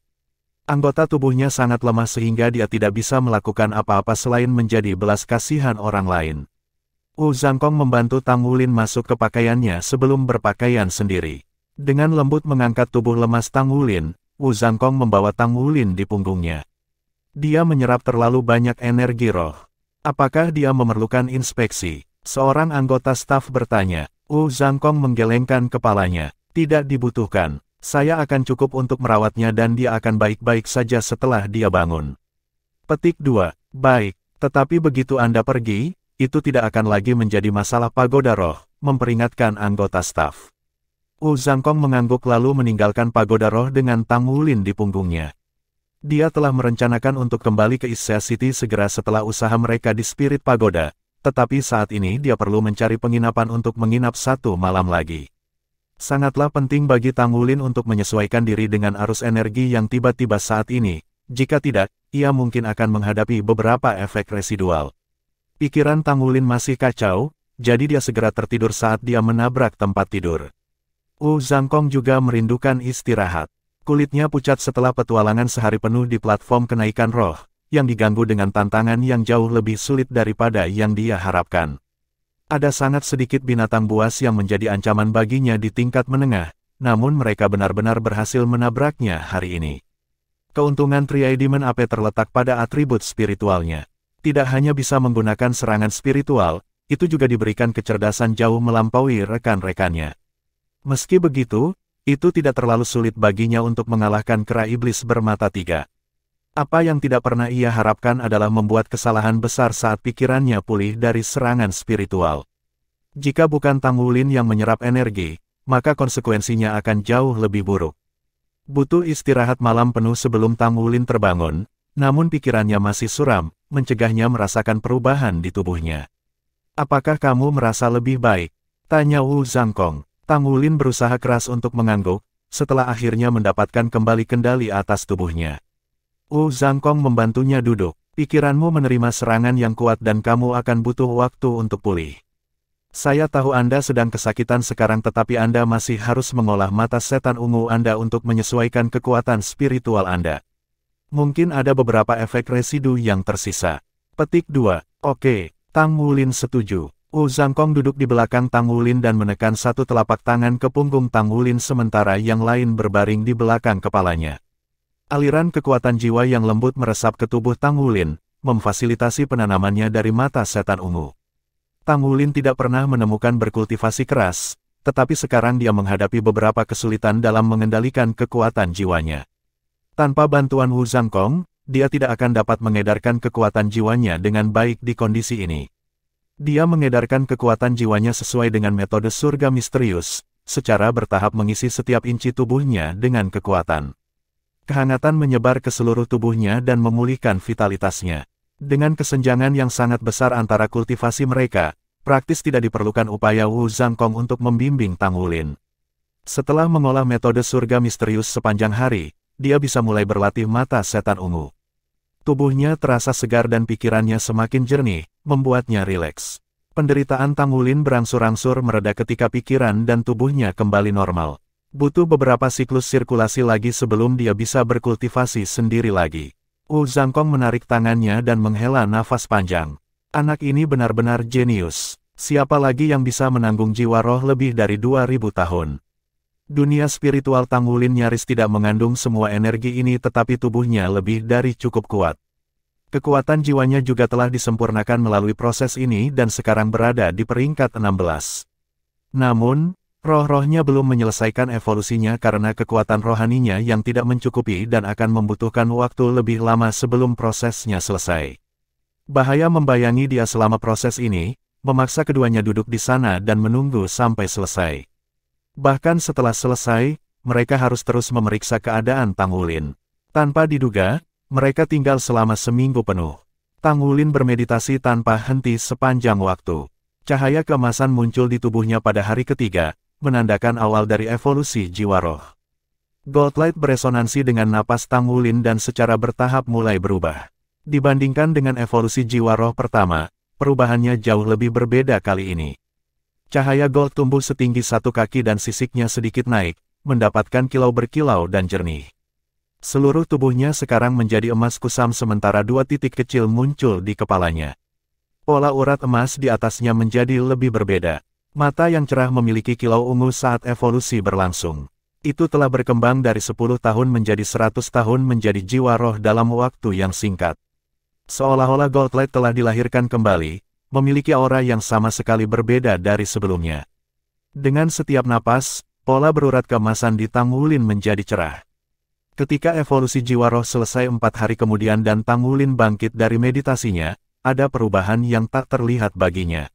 Anggota tubuhnya sangat lemah sehingga dia tidak bisa melakukan apa-apa selain menjadi belas kasihan orang lain. Wu Zhangkong membantu Tang Wulin masuk ke pakaiannya sebelum berpakaian sendiri. Dengan lembut mengangkat tubuh lemas Tang Wulin, Wu Zhangkong membawa Tang Wulin di punggungnya. Dia menyerap terlalu banyak energi roh. Apakah dia memerlukan inspeksi? Seorang anggota staf bertanya. Wu Zhangkong menggelengkan kepalanya. Tidak dibutuhkan. Saya akan cukup untuk merawatnya dan dia akan baik-baik saja setelah dia bangun. Petik 2. Baik, tetapi begitu Anda pergi, itu tidak akan lagi menjadi masalah pagoda roh, memperingatkan anggota staf. Wu Zhangkong mengangguk lalu meninggalkan pagoda roh dengan Tang Wulin di punggungnya. Dia telah merencanakan untuk kembali ke Issa City segera setelah usaha mereka di Spirit Pagoda, tetapi saat ini dia perlu mencari penginapan untuk menginap 1 malam lagi. Sangatlah penting bagi Tang Wulin untuk menyesuaikan diri dengan arus energi yang tiba-tiba saat ini, jika tidak, ia mungkin akan menghadapi beberapa efek residual. Pikiran Tang Wulin masih kacau, jadi dia segera tertidur saat dia menabrak tempat tidur. Wu Zhangkong juga merindukan istirahat. Kulitnya pucat setelah petualangan sehari penuh di platform kenaikan roh, yang diganggu dengan tantangan yang jauh lebih sulit daripada yang dia harapkan. Ada sangat sedikit binatang buas yang menjadi ancaman baginya di tingkat menengah, namun mereka benar-benar berhasil menabraknya hari ini. Keuntungan Tri-Demon AP terletak pada atribut spiritualnya. Tidak hanya bisa menggunakan serangan spiritual, itu juga diberikan kecerdasan jauh melampaui rekan-rekannya. Meski begitu, itu tidak terlalu sulit baginya untuk mengalahkan kera iblis bermata 3. Apa yang tidak pernah ia harapkan adalah membuat kesalahan besar saat pikirannya pulih dari serangan spiritual. Jika bukan Tang Wulin yang menyerap energi, maka konsekuensinya akan jauh lebih buruk. Butuh istirahat malam penuh sebelum Tang Wulin terbangun, namun pikirannya masih suram, mencegahnya merasakan perubahan di tubuhnya. Apakah kamu merasa lebih baik? Tanya Wu Zhangkong. Tang Wulin berusaha keras untuk mengangguk, setelah akhirnya mendapatkan kembali kendali atas tubuhnya. Wu Zhangkong membantunya duduk. Pikiranmu menerima serangan yang kuat dan kamu akan butuh waktu untuk pulih. Saya tahu Anda sedang kesakitan sekarang tetapi Anda masih harus mengolah mata setan ungu Anda untuk menyesuaikan kekuatan spiritual Anda. Mungkin ada beberapa efek residu yang tersisa. Petik 2. Oke, Tang Wulin setuju. Wu Zhangkong duduk di belakang Tang Wulin dan menekan satu telapak tangan ke punggung Tang Wulin sementara yang lain berbaring di belakang kepalanya. Aliran kekuatan jiwa yang lembut meresap ke tubuh Tang Wulin, memfasilitasi penanamannya dari mata setan ungu. Tang Wulin tidak pernah menemukan berkultivasi keras, tetapi sekarang dia menghadapi beberapa kesulitan dalam mengendalikan kekuatan jiwanya. Tanpa bantuan Wu Zhangkong, dia tidak akan dapat mengedarkan kekuatan jiwanya dengan baik di kondisi ini. Dia mengedarkan kekuatan jiwanya sesuai dengan metode surga misterius, secara bertahap mengisi setiap inci tubuhnya dengan kekuatan. Kehangatan menyebar ke seluruh tubuhnya dan memulihkan vitalitasnya. Dengan kesenjangan yang sangat besar antara kultivasi mereka, praktis tidak diperlukan upaya Wu Zhangkong untuk membimbing Tang Wulin. Setelah mengolah metode surga misterius sepanjang hari, dia bisa mulai berlatih mata setan ungu. Tubuhnya terasa segar dan pikirannya semakin jernih, membuatnya rileks. Penderitaan Tang Wulin berangsur-angsur mereda ketika pikiran dan tubuhnya kembali normal. Butuh beberapa siklus sirkulasi lagi sebelum dia bisa berkultivasi sendiri lagi. Wu Zhangkong menarik tangannya dan menghela nafas panjang. Anak ini benar-benar jenius. Siapa lagi yang bisa menanggung jiwa roh lebih dari 2000 tahun? Dunia spiritual Tang Wulin nyaris tidak mengandung semua energi ini, tetapi tubuhnya lebih dari cukup kuat. Kekuatan jiwanya juga telah disempurnakan melalui proses ini dan sekarang berada di peringkat 16. Namun, roh-rohnya belum menyelesaikan evolusinya karena kekuatan rohaninya yang tidak mencukupi dan akan membutuhkan waktu lebih lama sebelum prosesnya selesai. Bahaya membayangi dia selama proses ini, memaksa keduanya duduk di sana dan menunggu sampai selesai. Bahkan setelah selesai, mereka harus terus memeriksa keadaan Tang Wulin. Tanpa diduga, mereka tinggal selama seminggu penuh. Tang Wulin bermeditasi tanpa henti sepanjang waktu. Cahaya keemasan muncul di tubuhnya pada hari ketiga, menandakan awal dari evolusi jiwa roh. Gold Light beresonansi dengan napas Tang Wulin dan secara bertahap mulai berubah. Dibandingkan dengan evolusi jiwa roh pertama, perubahannya jauh lebih berbeda kali ini. Cahaya gold tumbuh setinggi 1 kaki dan sisiknya sedikit naik, mendapatkan kilau berkilau dan jernih. Seluruh tubuhnya sekarang menjadi emas kusam sementara 2 titik kecil muncul di kepalanya. Pola urat emas di atasnya menjadi lebih berbeda. Mata yang cerah memiliki kilau ungu saat evolusi berlangsung. Itu telah berkembang dari 10 tahun menjadi 100 tahun menjadi jiwa roh dalam waktu yang singkat. Seolah-olah Gold Light telah dilahirkan kembali, memiliki aura yang sama sekali berbeda dari sebelumnya. Dengan setiap napas, pola berurat keemasan di Tang Wulin menjadi cerah. Ketika evolusi jiwa roh selesai 4 hari kemudian dan Tang Wulin bangkit dari meditasinya, ada perubahan yang tak terlihat baginya.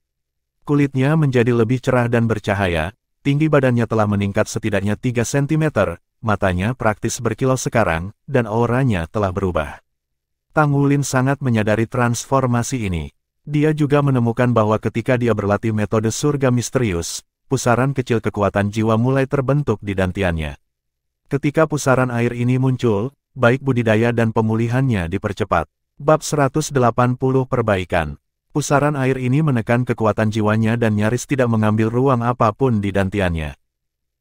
Kulitnya menjadi lebih cerah dan bercahaya, tinggi badannya telah meningkat setidaknya 3 cm, matanya praktis berkilau sekarang, dan auranya telah berubah. Tang Wulin sangat menyadari transformasi ini. Dia juga menemukan bahwa ketika dia berlatih metode surga misterius, pusaran kecil kekuatan jiwa mulai terbentuk di dantiannya. Ketika pusaran air ini muncul, baik budidaya dan pemulihannya dipercepat. Bab 180 Perbaikan. Pusaran air ini menekan kekuatan jiwanya dan nyaris tidak mengambil ruang apapun di dantiannya.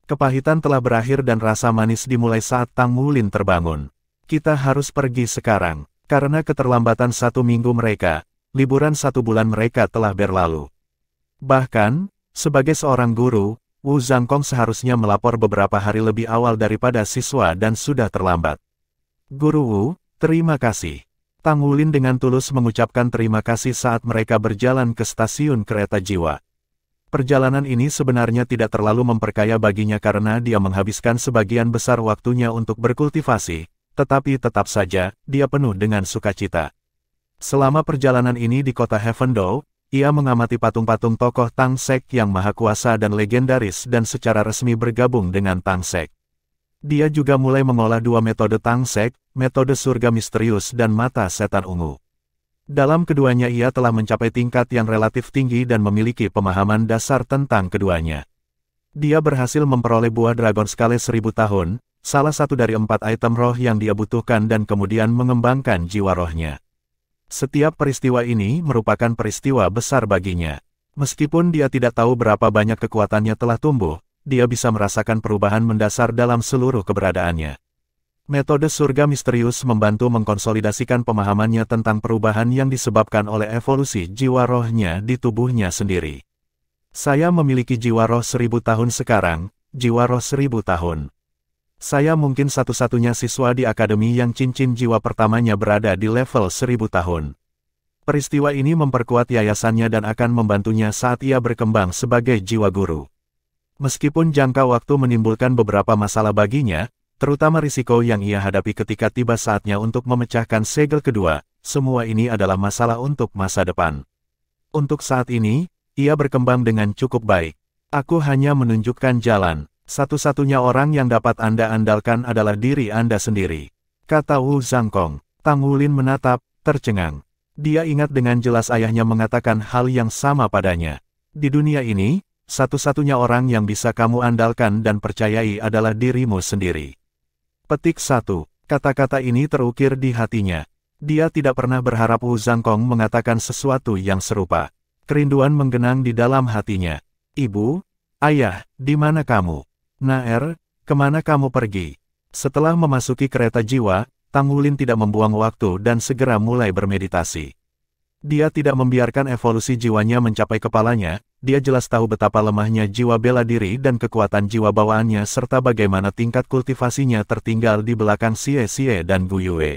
Kepahitan telah berakhir dan rasa manis dimulai saat Tang Wulin terbangun. Kita harus pergi sekarang. Karena keterlambatan 1 minggu mereka, liburan 1 bulan mereka telah berlalu. Bahkan, sebagai seorang guru, Wu Zhangkong seharusnya melapor beberapa hari lebih awal daripada siswa dan sudah terlambat. Guru Wu, terima kasih. Tang Wulin dengan tulus mengucapkan terima kasih saat mereka berjalan ke stasiun kereta jiwa. Perjalanan ini sebenarnya tidak terlalu memperkaya baginya karena dia menghabiskan sebagian besar waktunya untuk berkultivasi, tetapi tetap saja, dia penuh dengan sukacita. Selama perjalanan ini di kota Heavendou, ia mengamati patung-patung tokoh Tang Sek yang maha kuasa dan legendaris dan secara resmi bergabung dengan Tang Sek. Dia juga mulai mengolah 2 metode Tang Sek, metode surga misterius dan mata setan ungu. Dalam keduanya ia telah mencapai tingkat yang relatif tinggi dan memiliki pemahaman dasar tentang keduanya. Dia berhasil memperoleh buah dragon skala 1000 tahun, salah satu dari 4 item roh yang dia butuhkan dan kemudian mengembangkan jiwa rohnya. Setiap peristiwa ini merupakan peristiwa besar baginya. Meskipun dia tidak tahu berapa banyak kekuatannya telah tumbuh, dia bisa merasakan perubahan mendasar dalam seluruh keberadaannya. Metode surga misterius membantu mengkonsolidasikan pemahamannya tentang perubahan yang disebabkan oleh evolusi jiwa rohnya di tubuhnya sendiri. Saya memiliki jiwa roh 1000 tahun sekarang, jiwa roh 1000 tahun. Saya mungkin satu-satunya siswa di akademi yang cincin jiwa pertamanya berada di level 1000 tahun. Peristiwa ini memperkuat yayasannya dan akan membantunya saat ia berkembang sebagai jiwa guru. Meskipun jangka waktu menimbulkan beberapa masalah baginya, terutama risiko yang ia hadapi ketika tiba saatnya untuk memecahkan segel kedua, semua ini adalah masalah untuk masa depan. Untuk saat ini, ia berkembang dengan cukup baik. Aku hanya menunjukkan jalan. Satu-satunya orang yang dapat Anda andalkan adalah diri Anda sendiri, kata Wu Zhangkong. Tang Wulin menatap, tercengang. Dia ingat dengan jelas ayahnya mengatakan hal yang sama padanya. Di dunia ini, satu-satunya orang yang bisa kamu andalkan dan percayai adalah dirimu sendiri. Petik 1. Kata-kata ini terukir di hatinya. Dia tidak pernah berharap Wu Zhangkong mengatakan sesuatu yang serupa. Kerinduan menggenang di dalam hatinya. Ibu, ayah, di mana kamu? Naer, kemana kamu pergi? Setelah memasuki kereta jiwa, Tang Wulin tidak membuang waktu dan segera mulai bermeditasi. Dia tidak membiarkan evolusi jiwanya mencapai kepalanya, dia jelas tahu betapa lemahnya jiwa bela diri dan kekuatan jiwa bawaannya serta bagaimana tingkat kultivasinya tertinggal di belakang Xie Xie dan Gu Yue.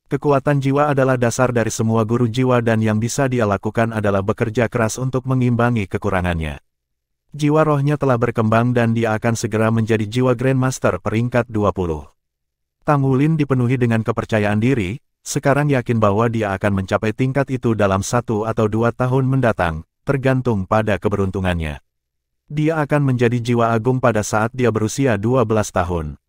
Kekuatan jiwa adalah dasar dari semua guru jiwa dan yang bisa dia lakukan adalah bekerja keras untuk mengimbangi kekurangannya. Jiwa rohnya telah berkembang dan dia akan segera menjadi jiwa Grandmaster peringkat 20. Tang Wulin dipenuhi dengan kepercayaan diri, sekarang yakin bahwa dia akan mencapai tingkat itu dalam 1 atau 2 tahun mendatang, tergantung pada keberuntungannya. Dia akan menjadi jiwa agung pada saat dia berusia 12 tahun.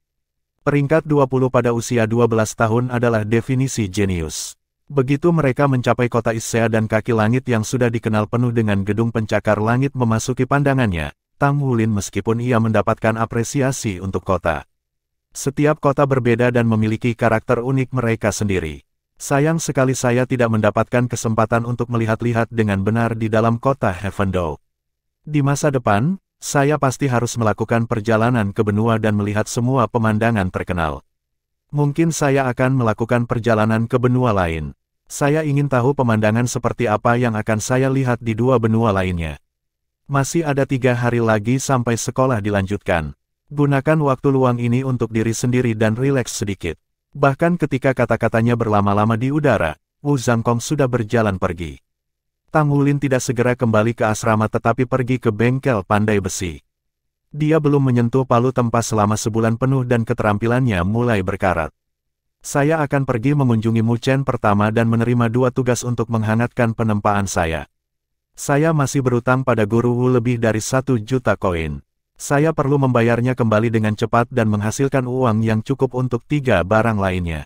Peringkat 20 pada usia 12 tahun adalah definisi jenius. Begitu mereka mencapai kota Issea dan kaki langit yang sudah dikenal penuh dengan gedung pencakar langit memasuki pandangannya, Tang Wulin meskipun ia mendapatkan apresiasi untuk kota. Setiap kota berbeda dan memiliki karakter unik mereka sendiri. Sayang sekali saya tidak mendapatkan kesempatan untuk melihat-lihat dengan benar di dalam kota Heavendale. Di masa depan, saya pasti harus melakukan perjalanan ke benua dan melihat semua pemandangan terkenal. Mungkin saya akan melakukan perjalanan ke benua lain. Saya ingin tahu pemandangan seperti apa yang akan saya lihat di 2 benua lainnya. Masih ada 3 hari lagi sampai sekolah dilanjutkan. Gunakan waktu luang ini untuk diri sendiri dan rileks sedikit. Bahkan ketika kata-katanya berlama-lama di udara, Wu Zhangkong sudah berjalan pergi. Tang Wulin tidak segera kembali ke asrama tetapi pergi ke bengkel pandai besi. Dia belum menyentuh palu tempas selama sebulan penuh dan keterampilannya mulai berkarat. Saya akan pergi mengunjungi Mu Chen pertama dan menerima 2 tugas untuk menghangatkan penempaan saya. Saya masih berutang pada Guru Wu lebih dari 1 juta koin. Saya perlu membayarnya kembali dengan cepat dan menghasilkan uang yang cukup untuk 3 barang lainnya.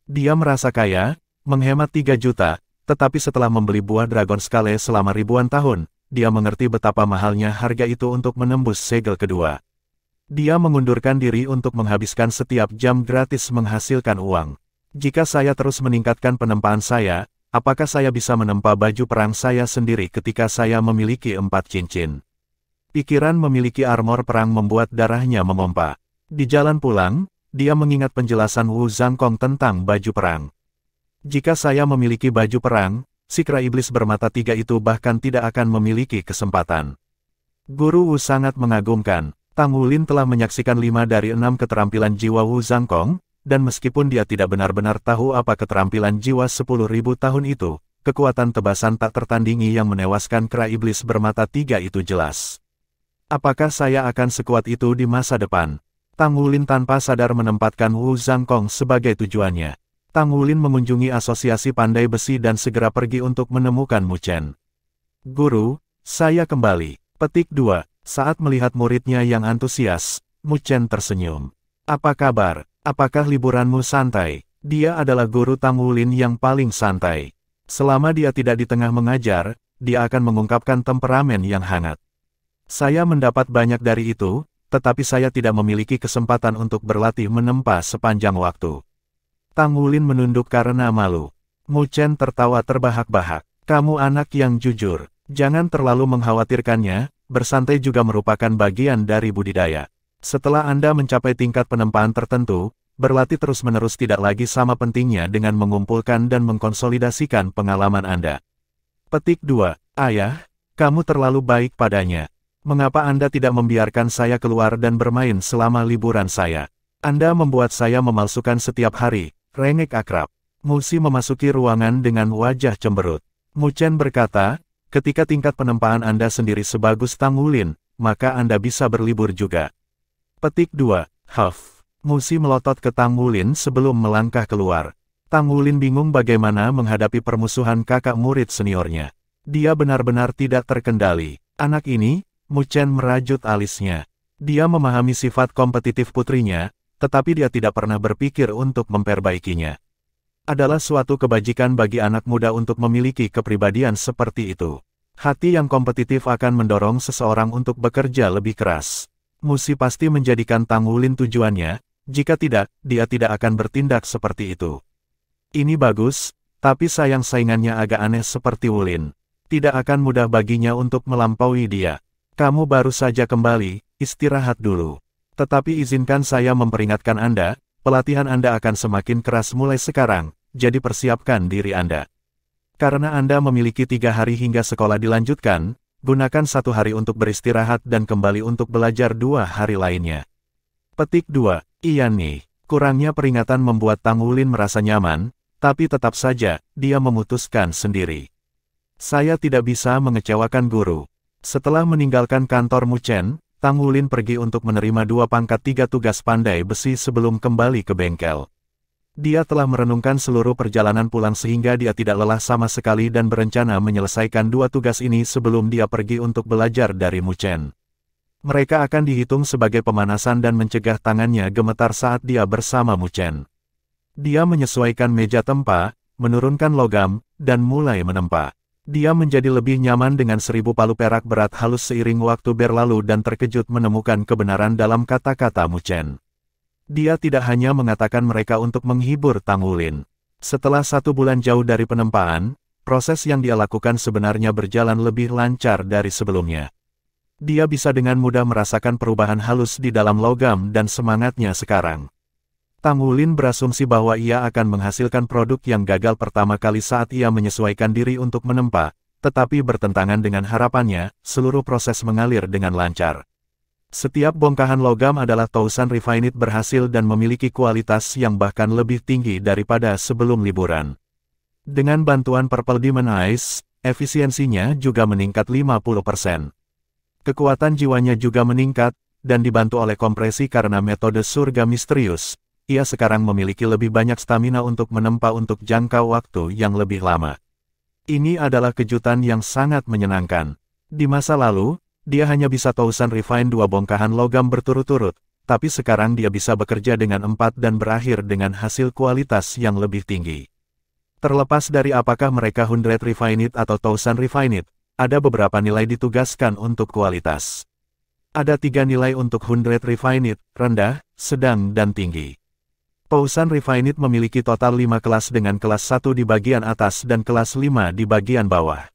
Dia merasa kaya, menghemat 3 juta, tetapi setelah membeli buah Dragon Scale selama ribuan tahun, dia mengerti betapa mahalnya harga itu untuk menembus segel kedua. Dia mengundurkan diri untuk menghabiskan setiap jam gratis menghasilkan uang. Jika saya terus meningkatkan penempaan saya, apakah saya bisa menempa baju perang saya sendiri ketika saya memiliki 4 cincin? Pikiran memiliki armor perang membuat darahnya memompa. Di jalan pulang, dia mengingat penjelasan Wu Zhangkong tentang baju perang. Jika saya memiliki baju perang, si kera iblis bermata 3 itu bahkan tidak akan memiliki kesempatan. Guru Wu sangat mengagumkan. Tang Wulin telah menyaksikan 5 dari 6 keterampilan jiwa Wu Zhangkong, dan meskipun dia tidak benar-benar tahu apa keterampilan jiwa 10.000 tahun itu, kekuatan tebasan tak tertandingi yang menewaskan kera iblis bermata 3 itu jelas. Apakah saya akan sekuat itu di masa depan? Tang Wulin tanpa sadar menempatkan Wu Zhangkong sebagai tujuannya. Tang Wulin mengunjungi asosiasi pandai besi dan segera pergi untuk menemukan Mu Chen. Guru, saya kembali. Petik 2. Saat melihat muridnya yang antusias, Mu Chen tersenyum. Apa kabar? Apakah liburanmu santai? Dia adalah guru Tang Wulin yang paling santai. Selama dia tidak di tengah mengajar, dia akan mengungkapkan temperamen yang hangat. Saya mendapat banyak dari itu, tetapi saya tidak memiliki kesempatan untuk berlatih menempa sepanjang waktu. Tang Wulin menunduk karena malu. Mu Chen tertawa terbahak-bahak. Kamu anak yang jujur. Jangan terlalu mengkhawatirkannya, bersantai juga merupakan bagian dari budidaya. Setelah Anda mencapai tingkat penempaan tertentu, berlatih terus-menerus tidak lagi sama pentingnya dengan mengumpulkan dan mengkonsolidasikan pengalaman Anda. Petik 2. Ayah, kamu terlalu baik padanya. Mengapa Anda tidak membiarkan saya keluar dan bermain selama liburan saya? Anda membuat saya memalsukan setiap hari, rengek akrab. Musi memasuki ruangan dengan wajah cemberut. Mu Chen berkata, ketika tingkat penempaan Anda sendiri sebagus Tang Wulin, maka Anda bisa berlibur juga. Petik 2. Huff. Musi melotot ke Tang Wulin sebelum melangkah keluar. Tang Wulin bingung bagaimana menghadapi permusuhan kakak murid seniornya. Dia benar-benar tidak terkendali. Anak ini, Mu Chen merajut alisnya. Dia memahami sifat kompetitif putrinya, tetapi dia tidak pernah berpikir untuk memperbaikinya. Adalah suatu kebajikan bagi anak muda untuk memiliki kepribadian seperti itu. Hati yang kompetitif akan mendorong seseorang untuk bekerja lebih keras. Musi pasti menjadikan Tang Wulin tujuannya, jika tidak, dia tidak akan bertindak seperti itu. Ini bagus, tapi sayang saingannya agak aneh seperti Wulin. Tidak akan mudah baginya untuk melampaui dia. Kamu baru saja kembali, istirahat dulu. Tetapi izinkan saya memperingatkan Anda, pelatihan Anda akan semakin keras mulai sekarang, jadi persiapkan diri Anda. Karena Anda memiliki 3 hari hingga sekolah dilanjutkan, gunakan 1 hari untuk beristirahat dan kembali untuk belajar 2 hari lainnya. Petik 2. Iya nih, kurangnya peringatan membuat Tang Wulin merasa nyaman, tapi tetap saja, dia memutuskan sendiri. Saya tidak bisa mengecewakan guru. Setelah meninggalkan kantor Mu Chen, Tang Wulin pergi untuk menerima 2 pangkat 3 tugas pandai besi sebelum kembali ke bengkel. Dia telah merenungkan seluruh perjalanan pulang sehingga dia tidak lelah sama sekali dan berencana menyelesaikan 2 tugas ini sebelum dia pergi untuk belajar dari Mu Chen. Mereka akan dihitung sebagai pemanasan dan mencegah tangannya gemetar saat dia bersama Mu Chen. Dia menyesuaikan meja tempa, menurunkan logam, dan mulai menempa. Dia menjadi lebih nyaman dengan 1000 palu perak berat halus seiring waktu berlalu dan terkejut menemukan kebenaran dalam kata-kata Mu Chen. Dia tidak hanya mengatakan mereka untuk menghibur Tang Wulin. Setelah 1 bulan jauh dari penempaan, proses yang dia lakukan sebenarnya berjalan lebih lancar dari sebelumnya. Dia bisa dengan mudah merasakan perubahan halus di dalam logam dan semangatnya sekarang. Tang Wulin berasumsi bahwa ia akan menghasilkan produk yang gagal pertama kali saat ia menyesuaikan diri untuk menempa, tetapi bertentangan dengan harapannya, seluruh proses mengalir dengan lancar. Setiap bongkahan logam adalah Tousan Refined berhasil dan memiliki kualitas yang bahkan lebih tinggi daripada sebelum liburan. Dengan bantuan Purple Demon Eyes, efisiensinya juga meningkat 50%. Kekuatan jiwanya juga meningkat, dan dibantu oleh kompresi karena metode surga misterius, ia sekarang memiliki lebih banyak stamina untuk menempa untuk jangka waktu yang lebih lama. Ini adalah kejutan yang sangat menyenangkan. Di masa lalu, dia hanya bisa Tousan Refine 2 bongkahan logam berturut-turut, tapi sekarang dia bisa bekerja dengan 4 dan berakhir dengan hasil kualitas yang lebih tinggi. Terlepas dari apakah mereka 100 Refined atau Tousan Refined, ada beberapa nilai ditugaskan untuk kualitas. Ada 3 nilai untuk 100 Refined, rendah, sedang dan tinggi. Tousan Refined memiliki total 5 kelas dengan kelas 1 di bagian atas dan kelas 5 di bagian bawah.